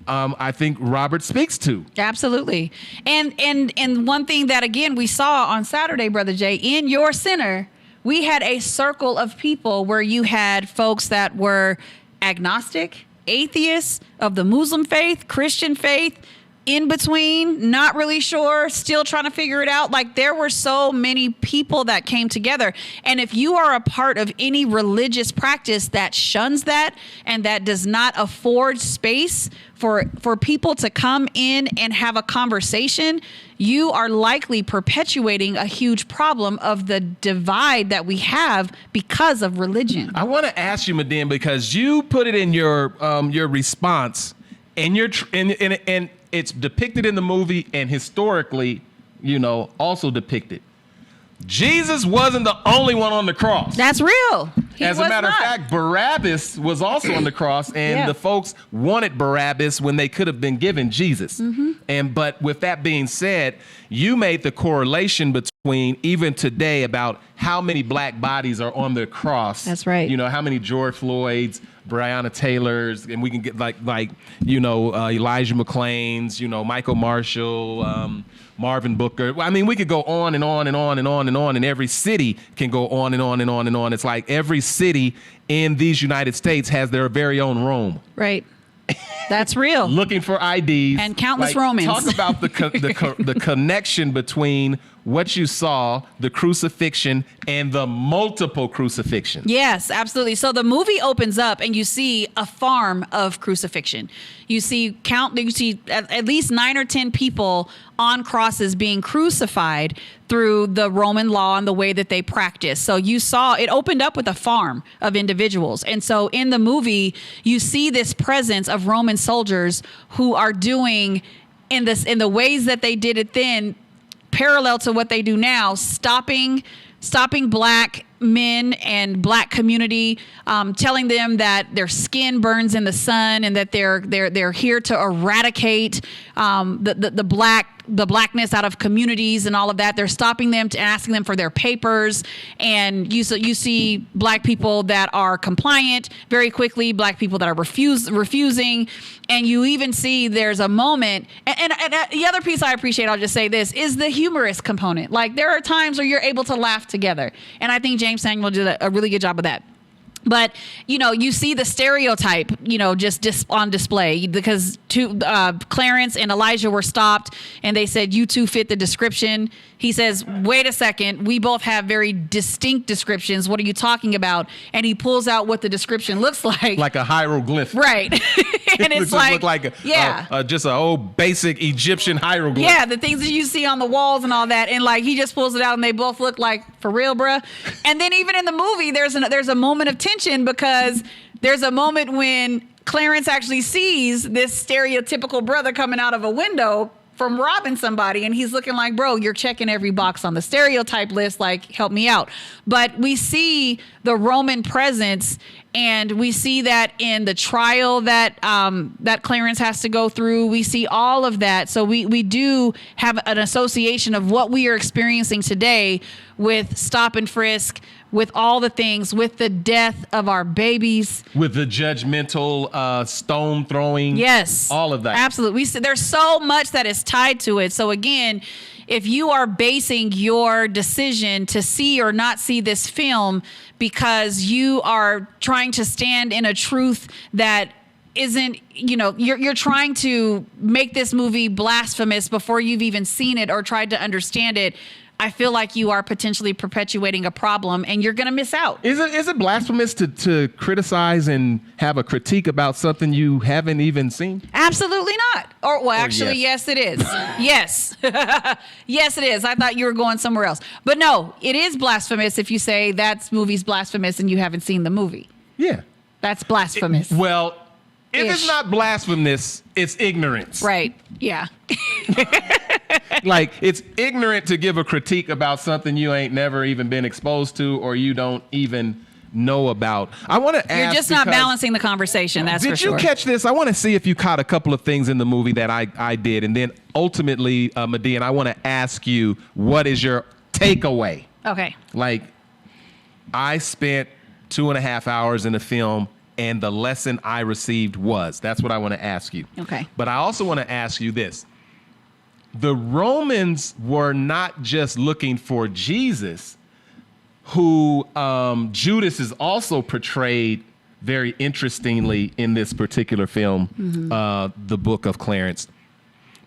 I think Robert speaks to. Absolutely. And one thing that, again, we saw on Saturday, Brother Jay, in your center, we had a circle of people where you had folks that were agnostic, atheists, of the Muslim faith, Christian faith, in between, not really sure, still trying to figure it out. Like, there were so many people that came together. And if you are a part of any religious practice that shuns that and that does not afford space for people to come in and have a conversation, you are likely perpetuating a huge problem of the divide that we have because of religion. I want to ask you, Medin, because you put it in your response, and and it's depicted in the movie, and historically, also depicted. Jesus wasn't the only one on the cross. That's real. As a matter of fact, Barabbas was also on the cross, and the folks wanted Barabbas when they could have been given Jesus. But with that being said, you made the correlation between even today about how many black bodies are on the cross. That's right. You know, how many George Floyds, Breonna Taylors, and we can get Elijah McClain's, Michael Marshall, Marvin Booker. I mean, we could go on and on and on and on and on, and every city can go on and on and on and on. It's like every city in these United States has their very own Rome. Right. That's real. Looking for IDs. And countless Romans. Talk about the connection between what you saw, the crucifixion, and the multiple crucifixions. Yes, absolutely. So the movie opens up and you see a farm of crucifixion. You see at least 9 or 10 people on crosses being crucified through the Roman law and the way that they practice. So you saw it opened up with a farm of individuals. And so in the movie, you see this presence of Roman soldiers who are doing in the ways that they did it then, parallel to what they do now, stopping black men and black community, telling them that their skin burns in the sun and that they're here to eradicate the blackness out of communities and all of that. They're stopping them to asking them for their papers, and you see black people that are compliant very quickly, black people that are refusing, and you even see there's a moment. And the other piece I appreciate, I'll just say this, is the humorous component. Like there are times where you're able to laugh together, and I think James Samuel did a really good job of that. But, you see the stereotype, just on display because Clarence and Elijah were stopped and they said, you two fit the description. He says, wait a second, we both have very distinct descriptions. What are you talking about? And he pulls out what the description looks like. Like a hieroglyph. Right. And it's like just an old basic Egyptian hieroglyph. Yeah, the things that you see on the walls and all that. And like he just pulls it out and they both look like, for real, bruh. And then even in the movie, there's a moment of tension because there's a moment when Clarence actually sees this stereotypical brother coming out of a window from robbing somebody, and he's looking like, bro, you're checking every box on the stereotype list, like, help me out. But we see the Roman presence, and we see that in the trial that Clarence has to go through. We see all of that. So we do have an association of what we are experiencing today with stop and frisk, with all the things, with the death of our babies, with the judgmental stone throwing. Yes, all of that. Absolutely. There's so much that is tied to it. So again, if you are basing your decision to see or not see this film because you are trying to stand in a truth that isn't, you're trying to make this movie blasphemous before you've even seen it or tried to understand it, I feel like you are potentially perpetuating a problem and you're going to miss out. Is it blasphemous to criticize and have a critique about something you haven't even seen? Absolutely not. Yes, it is. Yes. Yes, it is. I thought you were going somewhere else. But no, it is blasphemous if you say that movie's blasphemous and you haven't seen the movie. Yeah. That's blasphemous. If it's not blasphemous, it's ignorance. Right. Yeah. Like, it's ignorant to give a critique about something you ain't never even been exposed to or you don't even know about. I want to ask. You're just not balancing the conversation, that's for sure. Did you catch this? I want to see if you caught a couple of things in the movie that I did. And then ultimately, Median, I want to ask you, what is your takeaway? Okay. Like, I spent 2.5 hours in the film, and the lesson I received was. That's what I want to ask you. Okay. But I also want to ask you this. The Romans were not just looking for Jesus, who Judas is also portrayed very interestingly in this particular film, the Book of Clarence.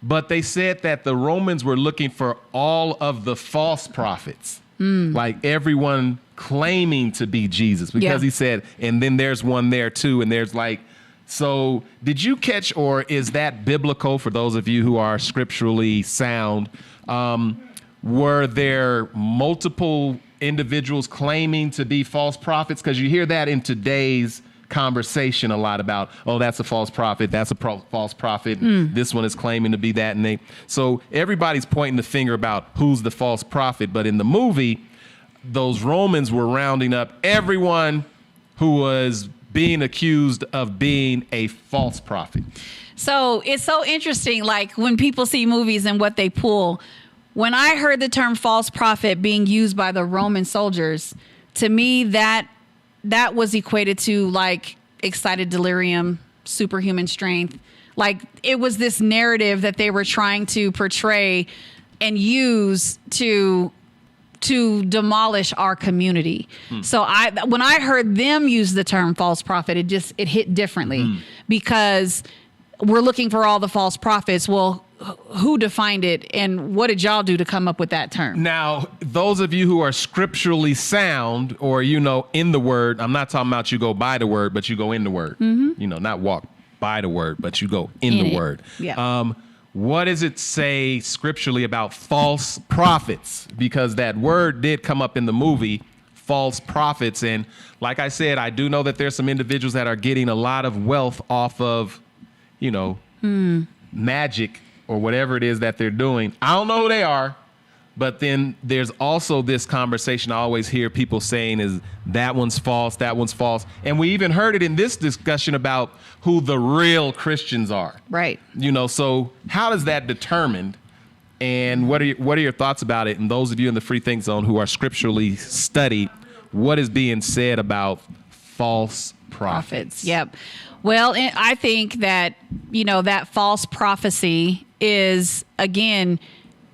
But they said that the Romans were looking for all of the false prophets, like everyone claiming to be Jesus, because he said, and then there's one there too, and there's like, so did you catch, or is that biblical for those of you who are scripturally sound? Were there multiple individuals claiming to be false prophets? Because you hear that in today's conversation a lot about, oh, that's a false prophet, that's a false prophet, this one is claiming to be that. And so everybody's pointing the finger about who's the false prophet. But in the movie, those Romans were rounding up everyone who was being accused of being a false prophet. So it's so interesting, like when people see movies and what they pull, when I heard the term false prophet being used by the Roman soldiers, to me that was equated to like excited delirium, superhuman strength. Like it was this narrative that they were trying to portray and use to demolish our community. So when I heard them use the term false prophet, it hit differently because we're looking for all the false prophets. Well, who defined it and what did y'all do to come up with that term? Now, those of you who are scripturally sound or, in the word, I'm not talking about you go by the word, but you go in the word, not walk by the word, but you go in the word. Yeah. What does it say scripturally about false prophets? Because that word did come up in the movie, false prophets. And like I said, I do know that there's some individuals that are getting a lot of wealth off of, magic or whatever it is that they're doing. I don't know who they are. But then there's also this conversation I always hear people saying is that one's false, that one's false. And we even heard it in this discussion about who the real Christians are. Right. So how is that determined? And what are your thoughts about it? And those of you in the Free Think Zone who are scripturally studied, what is being said about false prophets? Yep. Well, I think that, that false prophecy is, again,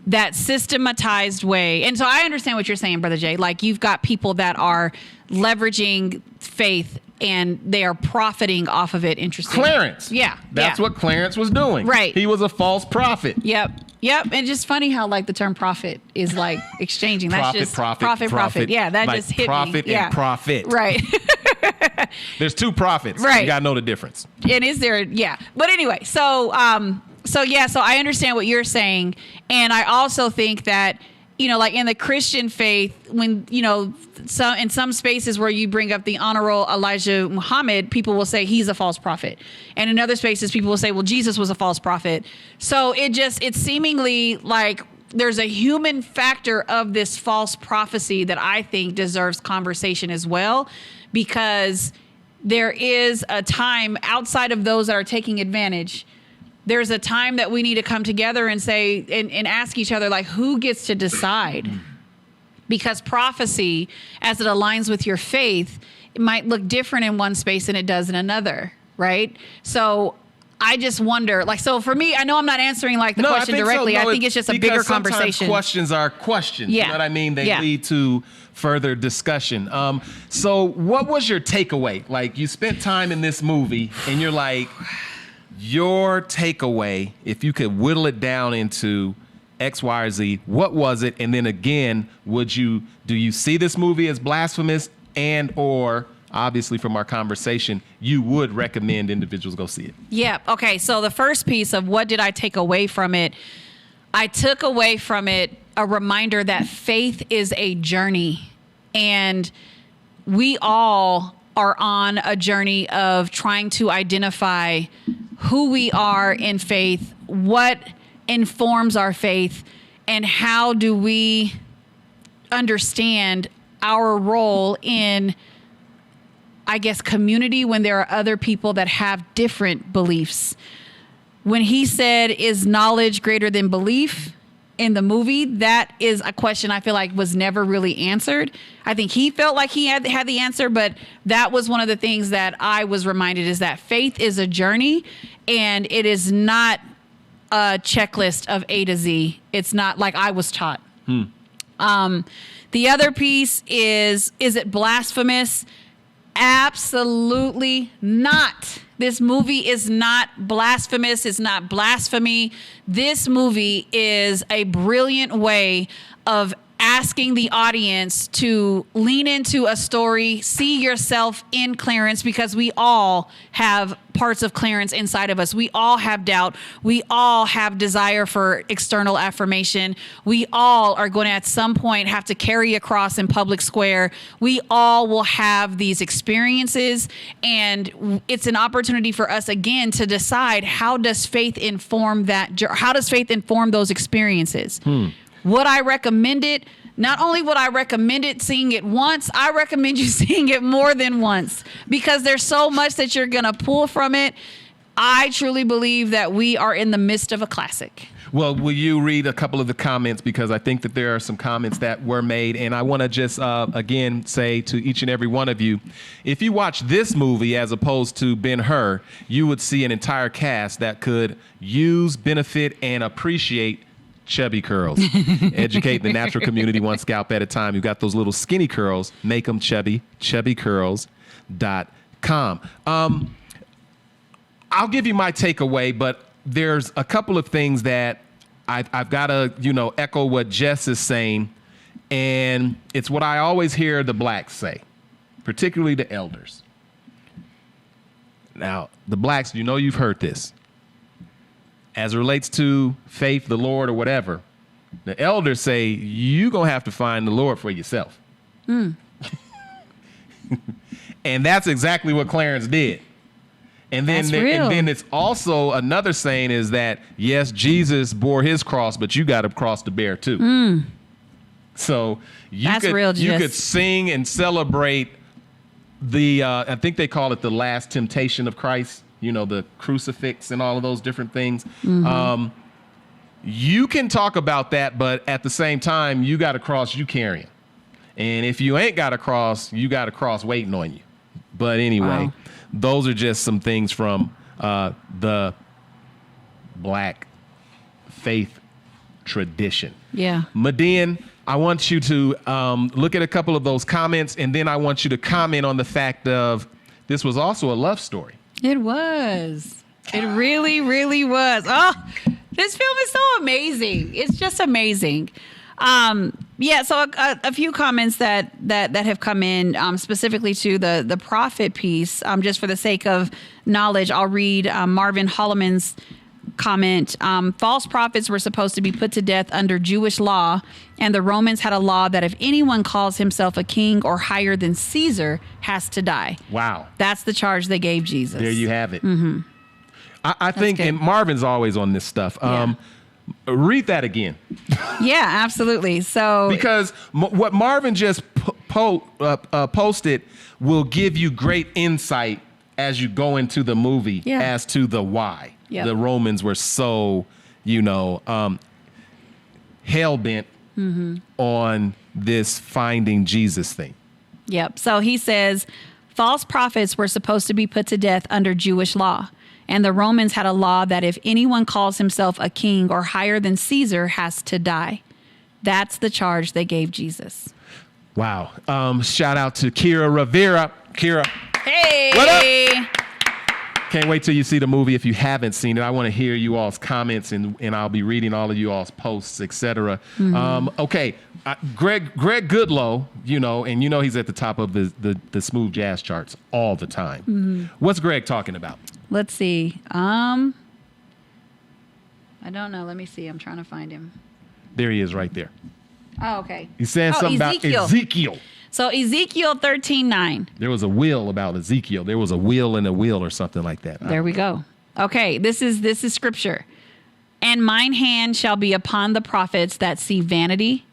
that systematized way. And so I understand what you're saying, Brother Jay. Like you've got people that are leveraging faith and they are profiting off of it. Interesting. Clarence. Yeah. That's what Clarence was doing. Right. He was a false prophet. Yep. And just funny how like the term prophet is like exchanging. That's Profit, just profit. Yeah. That like just hit profit me. and profit. Right. There's two prophets. Right. You got to know the difference. And is there? Yeah. But anyway, so I understand what you're saying. And I also think that, like in the Christian faith, when, in some spaces where you bring up the honorable Elijah Muhammad, people will say he's a false prophet. And in other spaces, people will say, well, Jesus was a false prophet. So it's seemingly like there's a human factor of this false prophecy that I think deserves conversation as well, because there is a time outside of those that are taking advantage. There's a time that we need to come together and say, and ask each other, like, who gets to decide? Because prophecy, as it aligns with your faith, it might look different in one space than it does in another, right? So I just wonder, so for me, I know I'm not answering the question directly. So. No, I think it's just a bigger conversation. Questions are questions. Yeah. You know what I mean? They lead to further discussion. So what was your takeaway? Like, you spent time in this movie and you're like, your takeaway, if you could whittle it down into X, Y, or Z, what was it? And then again, do you see this movie as blasphemous, and or obviously from our conversation, you would recommend individuals go see it? Yeah. Okay. So the first piece of what did I take away from it? I took away from it a reminder that faith is a journey, and we all are on a journey of trying to identify who we are in faith, what informs our faith, and how do we understand our role in, I guess, community when there are other people that have different beliefs. When he said, is knowledge greater than belief in the movie, that is a question I feel like was never really answered. I think he felt like he had the answer, but that was one of the things that I was reminded, is that faith is a journey and it is not a checklist of A to Z. It's not like I was taught. The other piece is it blasphemous? Absolutely not. This movie is not blasphemous. It's not blasphemy. This movie is a brilliant way of asking the audience to lean into a story, see yourself in Clarence, because we all have parts of Clarence inside of us. We all have doubt. We all have desire for external affirmation. We all are going to at some point have to carry a cross in public square. We all will have these experiences, and it's an opportunity for us again to decide, how does faith inform that? How does faith inform those experiences? Would I recommend it? Not only would I recommend it seeing it once, I recommend you seeing it more than once, because there's so much that you're going to pull from it. I truly believe that we are in the midst of a classic. Well, will you read a couple of the comments, because I think that there are some comments that were made, and I want to just again say to each and every one of you, if you watch this movie as opposed to Ben-Hur, you would see an entire cast that could use, benefit, and appreciate chubby curls. Educate the natural community one scalp at a time. You got those little skinny curls, make them chubby, chubbycurls.com. I'll give you my takeaway, but there's a couple of things that I've got to, echo what Jess is saying. And it's what I always hear the blacks say, particularly the elders. Now, the blacks, you've heard this. As it relates to faith, the Lord, or whatever, the elders say, you're going to have to find the Lord for yourself. And that's exactly what Clarence did. And then, and then it's also another saying is that, yes, Jesus bore his cross, but you got a cross to bear too. So you could sing and celebrate the, I think they call it the last temptation of Christ, the crucifix and all of those different things. You can talk about that, but at the same time, you got a cross you carrying. And if you ain't got a cross, you got a cross waiting on you. But anyway, those are just some things from the black faith tradition. Yeah. Median, I want you to look at a couple of those comments, and then I want you to comment on the fact of this was also a love story. It was. It really, really was. Oh, this film is so amazing. It's just amazing. Yeah, so a few comments that have come in specifically to the prophet piece. Just for the sake of knowledge, I'll read Marvin Holloman's comment. False prophets were supposed to be put to death under Jewish law, and the Romans had a law that if anyone calls himself a king or higher than Caesar has to die. Wow. That's the charge they gave Jesus. There you have it. Mm-hmm. I think, and Marvin's always on this stuff. Read that again. Yeah, absolutely. So because what Marvin just posted will give you great insight as you go into the movie as to the why the Romans were so, hell-bent on this finding Jesus thing. Yep. So he says, false prophets were supposed to be put to death under Jewish law. And the Romans had a law that if anyone calls himself a king or higher than Caesar has to die. That's the charge they gave Jesus. Wow. Shout out to Kira Rivera. Kira. Hey. What up? Can't wait till you see the movie if you haven't seen it. I want to hear you all's comments, and I'll be reading all of you all's posts, etc. Okay. Greg Goodlow, and he's at the top of the smooth jazz charts all the time. What's Greg talking about? Let's see. I don't know. Let me see. I'm trying to find him. There he is right there. Oh, okay. He's saying something about Ezekiel. So Ezekiel 13:9. There was a will about Ezekiel. There was a will in a will or something like that. There we go. Okay, this is scripture. And mine hand shall be upon the prophets that see vanity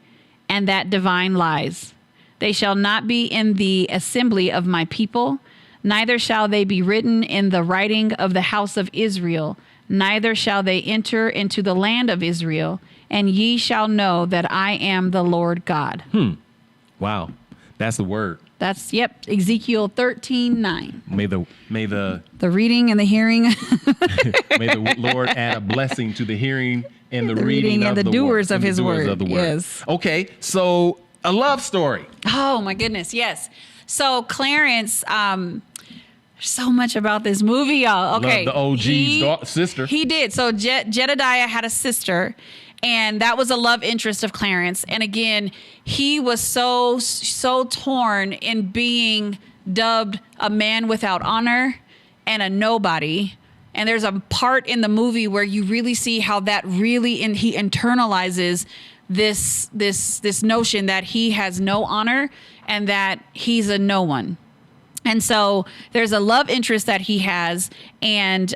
and that divine lies. They shall not be in the assembly of my people, neither shall they be written in the writing of the house of Israel, neither shall they enter into the land of Israel, and ye shall know that I am the Lord God. Wow. That's the word. That's, Ezekiel 13:9. May the reading and the hearing. May the Lord add a blessing to the hearing and the reading and of the doers of his word. Yes. Okay, so a love story. Oh my goodness, yes. So Clarence, so much about this movie, y'all. Okay, love the OG's sister. He did. So Jedediah had a sister, and that was a love interest of Clarence. And again, he was so torn in being dubbed a man without honor and a nobody. And there's a part in the movie where you really see how that really, he internalizes this notion that he has no honor and that he's a no one. And so there's a love interest that he has, and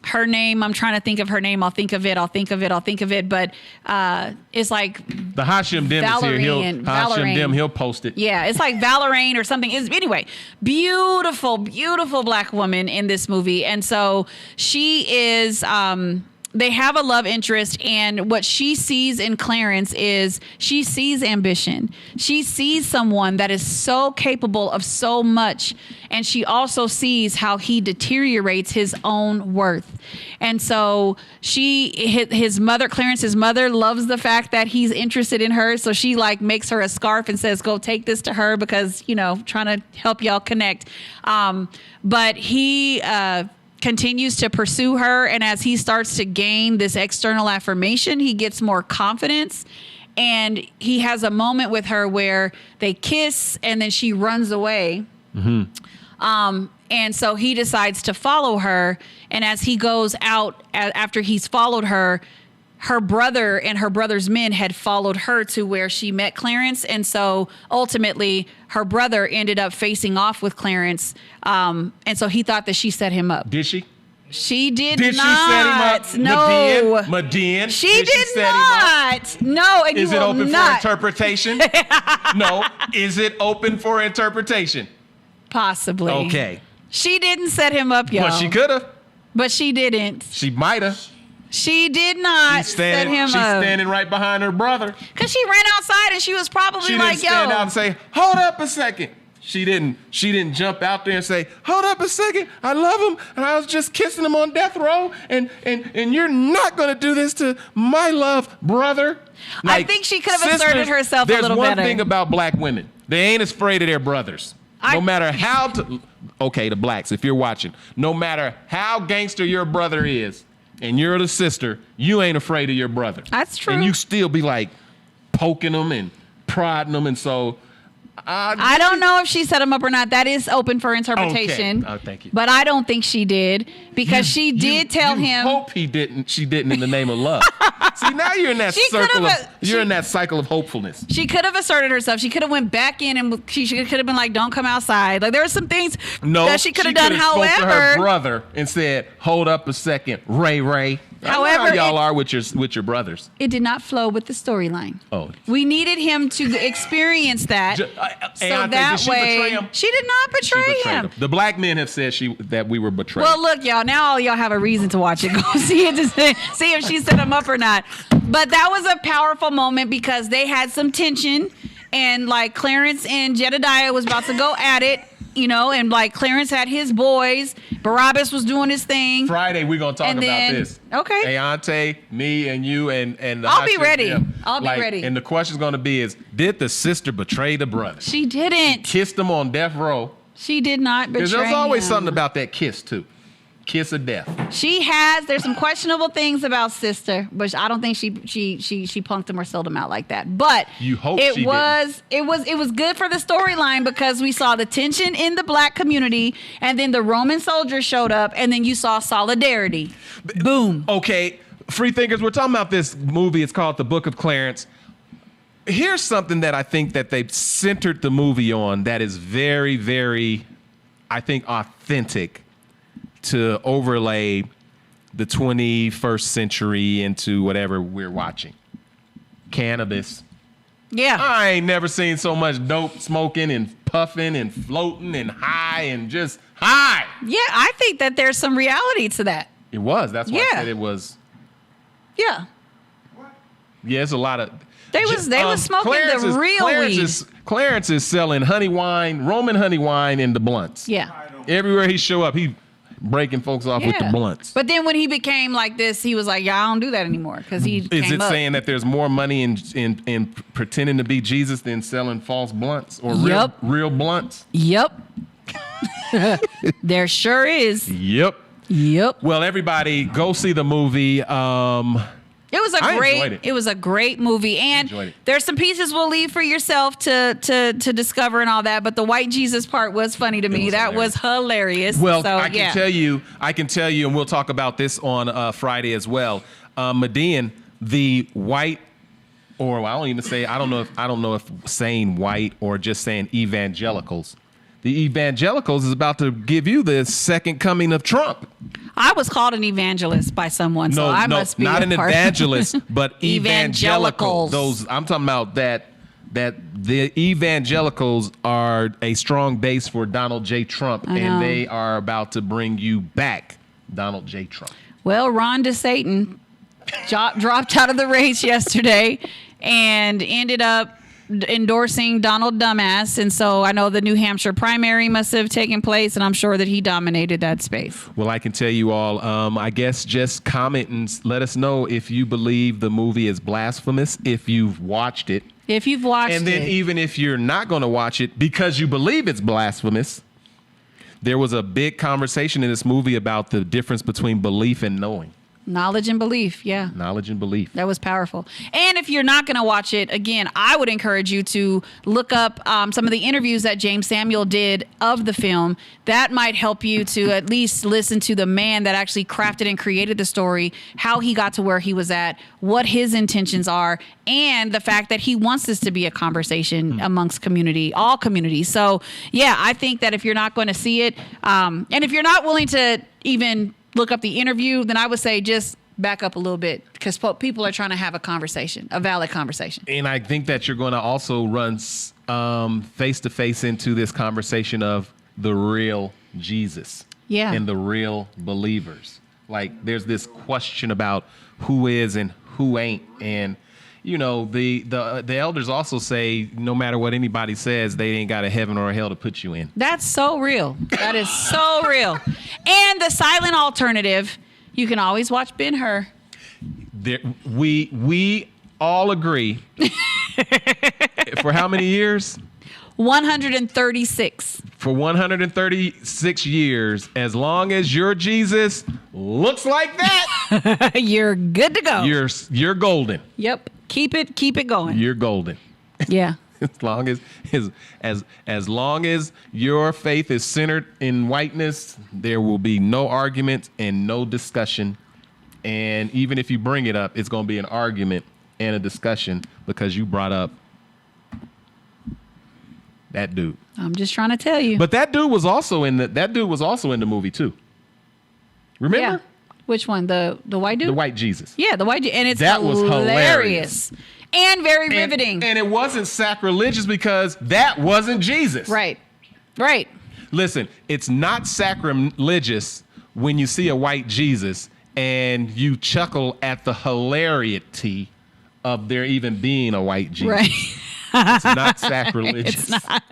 her name, I'm trying to think of her name. I'll think of it. But it's like the Hashim Dim is here. Hashim Dim, he'll post it. Yeah, it's like Valeraine or something. Anyway, beautiful, beautiful black woman in this movie. And so she is they have a love interest, and what she sees in Clarence is she sees ambition. She sees someone that is so capable of so much, and she also sees how he deteriorates his own worth. And so his mother, Clarence's mother, loves the fact that he's interested in her, so she like makes her a scarf and says, go take this to her because, you know, trying to help y'all connect. But he continues to pursue her, and as he starts to gain this external affirmation, he gets more confidence, and he has a moment with her where they kiss and then she runs away. And so he decides to follow her, and as he goes out after he's followed her, her brother and her brother's men had followed her to where she met Clarence. And so ultimately her brother ended up facing off with Clarence. And so he thought that she set him up. Did she? She did Did not. she set him up? No. Medin? She did not. No, and Is you it will open not. for interpretation? No. Is it open for interpretation? Possibly. Okay. She didn't set him up, y'all. Well, she could have. But she didn't. She might have. She did not set him She's up. standing right behind her brother. Because she ran outside and she was probably She like, didn't stand yo. out and say, hold up a second. She didn't jump out there and say, hold up a second, I love him, and I was just kissing him on death row, and you're not gonna do this to my love, brother. I think she could have asserted herself a little There's one better. thing about black women. They ain't as afraid of their brothers. No matter how okay, the blacks, if you're watching, no matter how gangster your brother is, and you're the sister, you ain't afraid of your brother. That's true. And you still be like poking them and prodding them, and so I don't know if she set him up or not. That is open for interpretation. Okay. Oh, thank you. But I don't think she did, because she did tell him. Hope she didn't in the name of love. See, now you're in that cycle of hopefulness. She could have asserted herself. She could have went back in, and she could have been like, "Don't come outside." Like there were some things that she could have done. Spoke to her However, brother and said, "Hold up a second, Ray." However, I know how y'all are with your brothers. it did not flow with the storyline. Oh. We needed him to experience that, so that way she did not betray him. The black men have said that we were betrayed. Well, look, y'all. Now all y'all have a reason to watch it. Go see it to see if she set him up or not. But that was a powerful moment because they had some tension, and like Clarence and Jedediah was about to go at it, you know, and like Clarence had his boys, Barabbas was doing his thing. Friday we're gonna talk about this. Okay. Ayante, me, and you, and the I'll be ready. I'll be ready. And the question's gonna be did the sister betray the brother? She didn't. Kissed him on death row. She did not betray Because there's always him. something about that kiss too. Kiss of death. There's some questionable things about sister, but I don't think she punked him or sold him out like that. But you hope it was good for the storyline because we saw the tension in the black community, and then the Roman soldiers showed up, and then you saw solidarity. Boom. Okay, free thinkers, we're talking about this movie. It's called The Book of Clarence. Here's something that I think that they've centered the movie on that is very, very, I think, authentic to overlay the 21st century into whatever we're watching. Cannabis. Yeah. I ain't never seen so much dope smoking and puffing and floating and high and just high. Yeah, I think that there's some reality to that. It was. That's why I Yeah. said it was. Yeah. Yeah, it's a lot of. They was smoking the real weed. Clarence is selling honey wine, Roman honey wine, in the blunts. Yeah. Everywhere he show up, he breaking folks off with the blunts. But then when he became like this, he was like, "Yeah, I don't do that anymore," because he Is came it up. saying that there's more money in pretending to be Jesus than selling false blunts or Yep. real blunts? Yep. There sure is. Yep. Yep. Well, everybody, go see the movie. It was enjoyed a great movie, and enjoyed it. there's some pieces we'll leave for yourself to discover and all that. But the white Jesus part was funny to me. That was hilarious. Well, so, I can tell you, and we'll talk about this on Friday as well. Medin, the white, or I don't know if saying white or just saying evangelicals. The evangelicals is about to give you the second coming of Trump. I was called an evangelist by someone, so I must be not a an part. evangelist, but evangelical. Evangelicals. I'm talking about that the evangelicals are a strong base for Donald J. Trump, and they are about to bring you back Donald J. Trump. Well, Ron DeSatan dropped out of the race yesterday and ended up endorsing Donald Dumbass. And so I know the New Hampshire primary must have taken place, and I'm sure that he dominated that space. Well, I can tell you all, I guess just comment and let us know if you believe the movie is blasphemous, if you've watched it. If you've watched it. And then even if you're not going to watch it because you believe it's blasphemous, there was a big conversation in this movie about the difference between belief and knowing. Knowledge and belief, yeah. Knowledge and belief. That was powerful. And if you're not going to watch it, again, I would encourage you to look up some of the interviews that James Samuel did of the film. That might help you to at least listen to the man that actually crafted and created the story, how he got to where he was at, what his intentions are, and the fact that he wants this to be a conversation amongst all communities. So, yeah, I think that if you're not going to see it, and if you're not willing to even look up the interview, then I would say just back up a little bit because people are trying to have a conversation, a valid conversation. And I think that you're going to also run face to face into this conversation of the real Jesus and the real believers. Like there's this question about who is and who ain't. And, you know, the elders also say no matter what anybody says, they ain't got a heaven or a hell to put you in. That's so real. That is so real. And the silent alternative, you can always watch Ben-Hur. We all agree. For how many years? 136. For 136 years, as long as your Jesus looks like that, you're good to go. You're golden. Yep. Keep it going. You're golden. Yeah. as long as your faith is centered in whiteness, there will be no argument and no discussion. And even if you bring it up, it's going to be an argument and a discussion because you brought up that dude. I'm just trying to tell you. But that dude was also in the movie too. Remember? Yeah. Which one? The white dude? The white Jesus. Yeah, the white dude. And it's that was hilarious. And very riveting. And it wasn't sacrilegious because that wasn't Jesus. Right. Listen, it's not sacrilegious when you see a white Jesus and you chuckle at the hilarity of there even being a white Jesus. Right. It's not sacrilegious. It's not.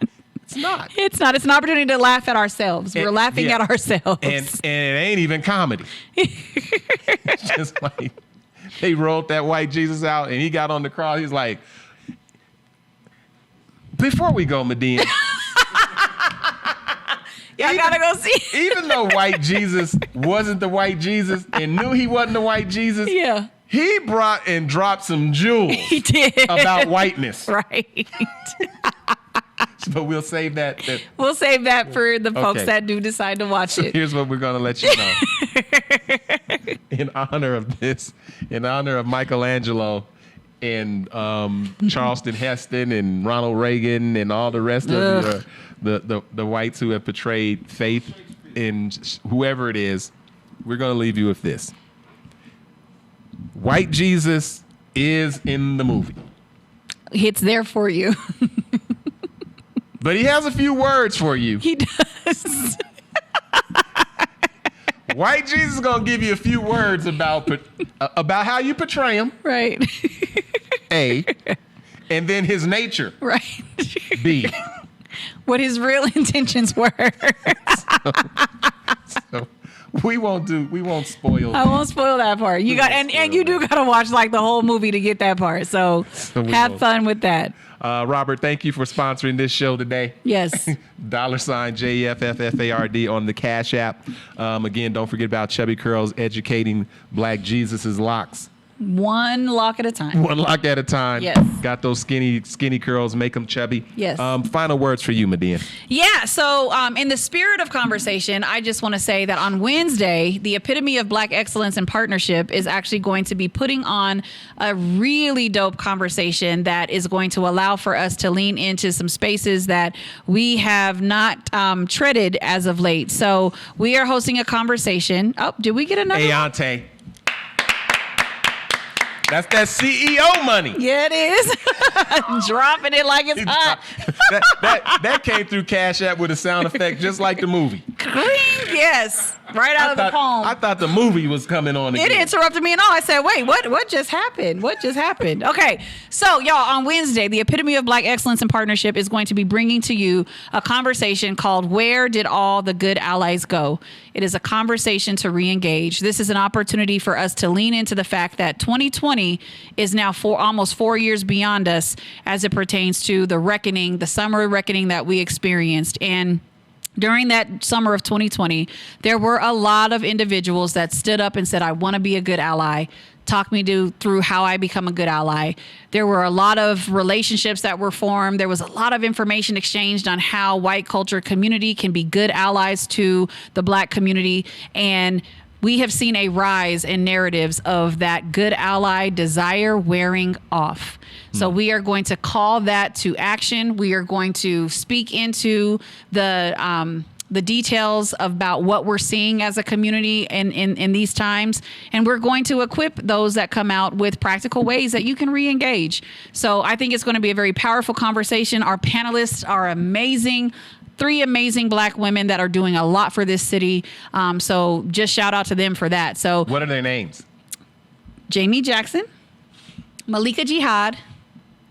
It's not. It's not. It's an opportunity to laugh at ourselves. We're laughing at ourselves. And it ain't even comedy. It's just like they rolled that white Jesus out and he got on the cross. He's like, before we go, Medina. I gotta go see. Even though white Jesus wasn't the white Jesus and knew he wasn't the white Jesus. Yeah. He brought and dropped some jewels. He did. About whiteness. Right. But we'll save that. We'll save that for the folks that do decide to watch it. Here's what we're going to let you know. In honor of Michelangelo and Charleston Heston and Ronald Reagan and all the rest of the whites who have portrayed faith in whoever it is, we're going to leave you with this. White Jesus is in the movie. It's there for you. But he has a few words for you. He does. White Jesus is going to give you a few words about how you portray him. Right. A. And then his nature. Right. B. What his real intentions were. So we won't spoil. I won't spoil that part. You got and you do got to watch like the whole movie to get that part. So have fun with that. Robert, thank you for sponsoring this show today. Yes. $JEFFFARD on the Cash App. Again, don't forget about Chubby Curls educating Black Jesus's locks. One lock at a time. One lock at a time. Yes. Got those skinny curls, make them chubby. Yes. Final words for you, Medina. Yeah. So in the spirit of conversation, I just want to say that on Wednesday, the Epitome of Black Excellence and Partnership is actually going to be putting on a really dope conversation that is going to allow for us to lean into some spaces that we have not treaded as of late. So we are hosting a conversation. Oh, did we get another? Hey, Auntie. That's that CEO money. Yeah, it is. Dropping it like it's hot. that came through Cash App with a sound effect just like the movie. Yes, right out of the poem. I thought the movie was coming on again. It interrupted me and all. I said, wait, what just happened? What just happened? Okay, so y'all, on Wednesday, the Epitome of Black Excellence and Partnership is going to be bringing to you a conversation called Where Did All the Good Allies Go? It is a conversation to re-engage. This is an opportunity for us to lean into the fact that 2020 is now almost 4 years beyond us as it pertains to the reckoning, the summer reckoning that we experienced. And during that summer of 2020, there were a lot of individuals that stood up and said, I want to be a good ally. Talk me through how I become a good ally. There were a lot of relationships that were formed. There was a lot of information exchanged on how white culture community can be good allies to the Black community. And we have seen a rise in narratives of that good ally desire wearing off. So we are going to call that to action. We are going to speak into the details about what we're seeing as a community in these times. And we're going to equip those that come out with practical ways that you can re-engage. So I think it's going to be a very powerful conversation. Our panelists are amazing. 3 amazing Black women that are doing a lot for this city. So just shout out to them for that. So what are their names? Jamie Jackson, Malika Jihad,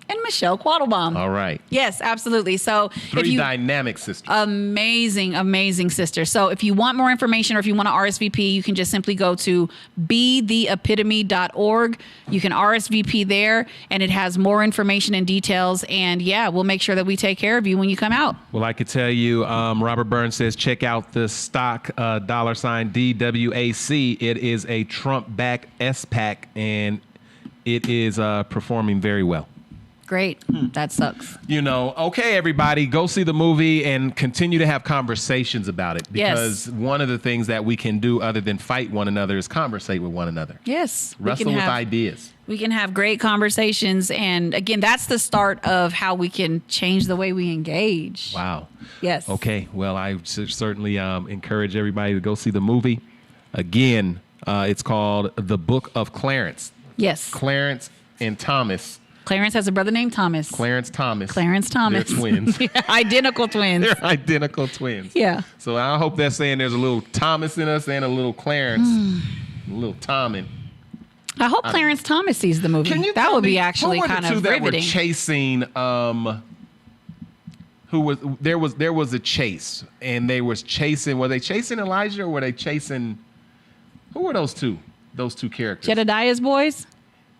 and Michelle Quattlebaum. All right. Yes, absolutely. So 3 dynamic sisters. Amazing sisters. So if you want more information or if you want to RSVP, you can just simply go to betheepitome.org. You can RSVP there, and it has more information and details. And yeah, we'll make sure that we take care of you when you come out. Well, I could tell you, Robert Burns says, check out the stock $DWAC. It is a Trump-backed S-PAC, and it is performing very well. Great. That sucks. Okay, everybody, go see the movie and continue to have conversations about it. Because one of the things that we can do other than fight one another is conversate with one another. Yes. Wrestle with ideas. We can have great conversations. And again, that's the start of how we can change the way we engage. Wow. Yes. Okay. Well, I certainly encourage everybody to go see the movie. Again, it's called The Book of Clarence. Yes. Clarence and Thomas. Clarence has a brother named Thomas. Clarence Thomas. They're twins. Identical twins. They're identical twins. Yeah. So I hope that's saying there's a little Thomas in us and a little Clarence, a little Tommen. I hope Clarence Thomas sees the movie. That would be actually kind of riveting. Who were the 2 that were chasing? There was a chase, and they was chasing. Were they chasing Elijah, or were they chasing? Who were those 2? Those 2 characters. Jedediah's boys.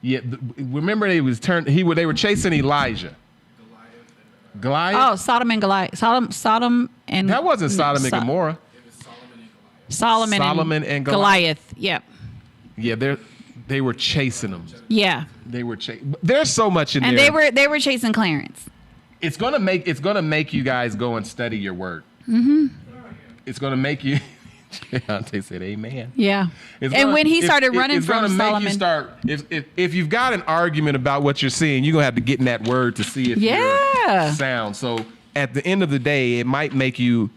Yeah, remember they were chasing Elijah. Goliath. Oh, Sodom and Goliath. Sodom and that wasn't Sodom and Gomorrah. It was Solomon and Goliath. Yep. Yeah, they were chasing them. Yeah. They were chasing. There's so much in there. And they were chasing Clarence. It's gonna make you guys go and study your word. Mm-hmm. It's gonna make you. They said, "Amen." Yeah. When he started running from Solomon, if you've got an argument about what you're seeing, you're gonna have to get in that word to see if you're sound. So at the end of the day, it might make you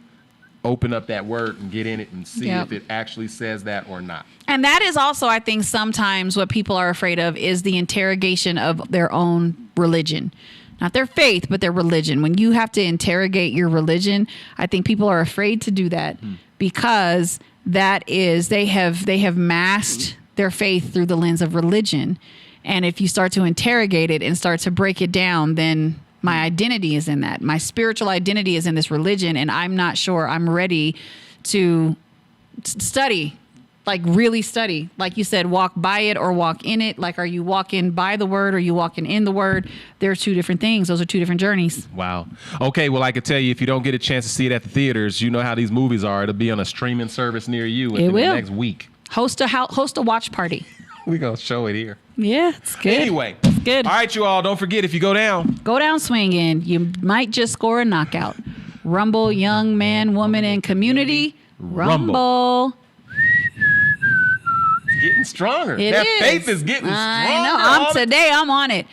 open up that word and get in it and see if it actually says that or not. And that is also, I think, sometimes what people are afraid of is the interrogation of their own religion. Not their faith, but their religion. When you have to interrogate your religion, I think people are afraid to do that because that is, they have masked their faith through the lens of religion. And if you start to interrogate it and start to break it down, then my identity is in that. My spiritual identity is in this religion, and I'm not sure I'm ready to study. Like really study. Like you said, walk by it or walk in it. Like, are you walking by the word or are you walking in the word? They're 2 different things. Those are 2 different journeys. Wow. Okay, well, I could tell you, if you don't get a chance to see it at the theaters, you know how these movies are. It'll be on a streaming service near you within the next week. Host a watch party. We're going to show it here. Yeah, it's good. Anyway. It's good. All right, you all, don't forget, if you go down swinging, you might just score a knockout. Rumble, young man, woman, and community. Rumble. Getting stronger. That faith is getting stronger. I know. I'm on it.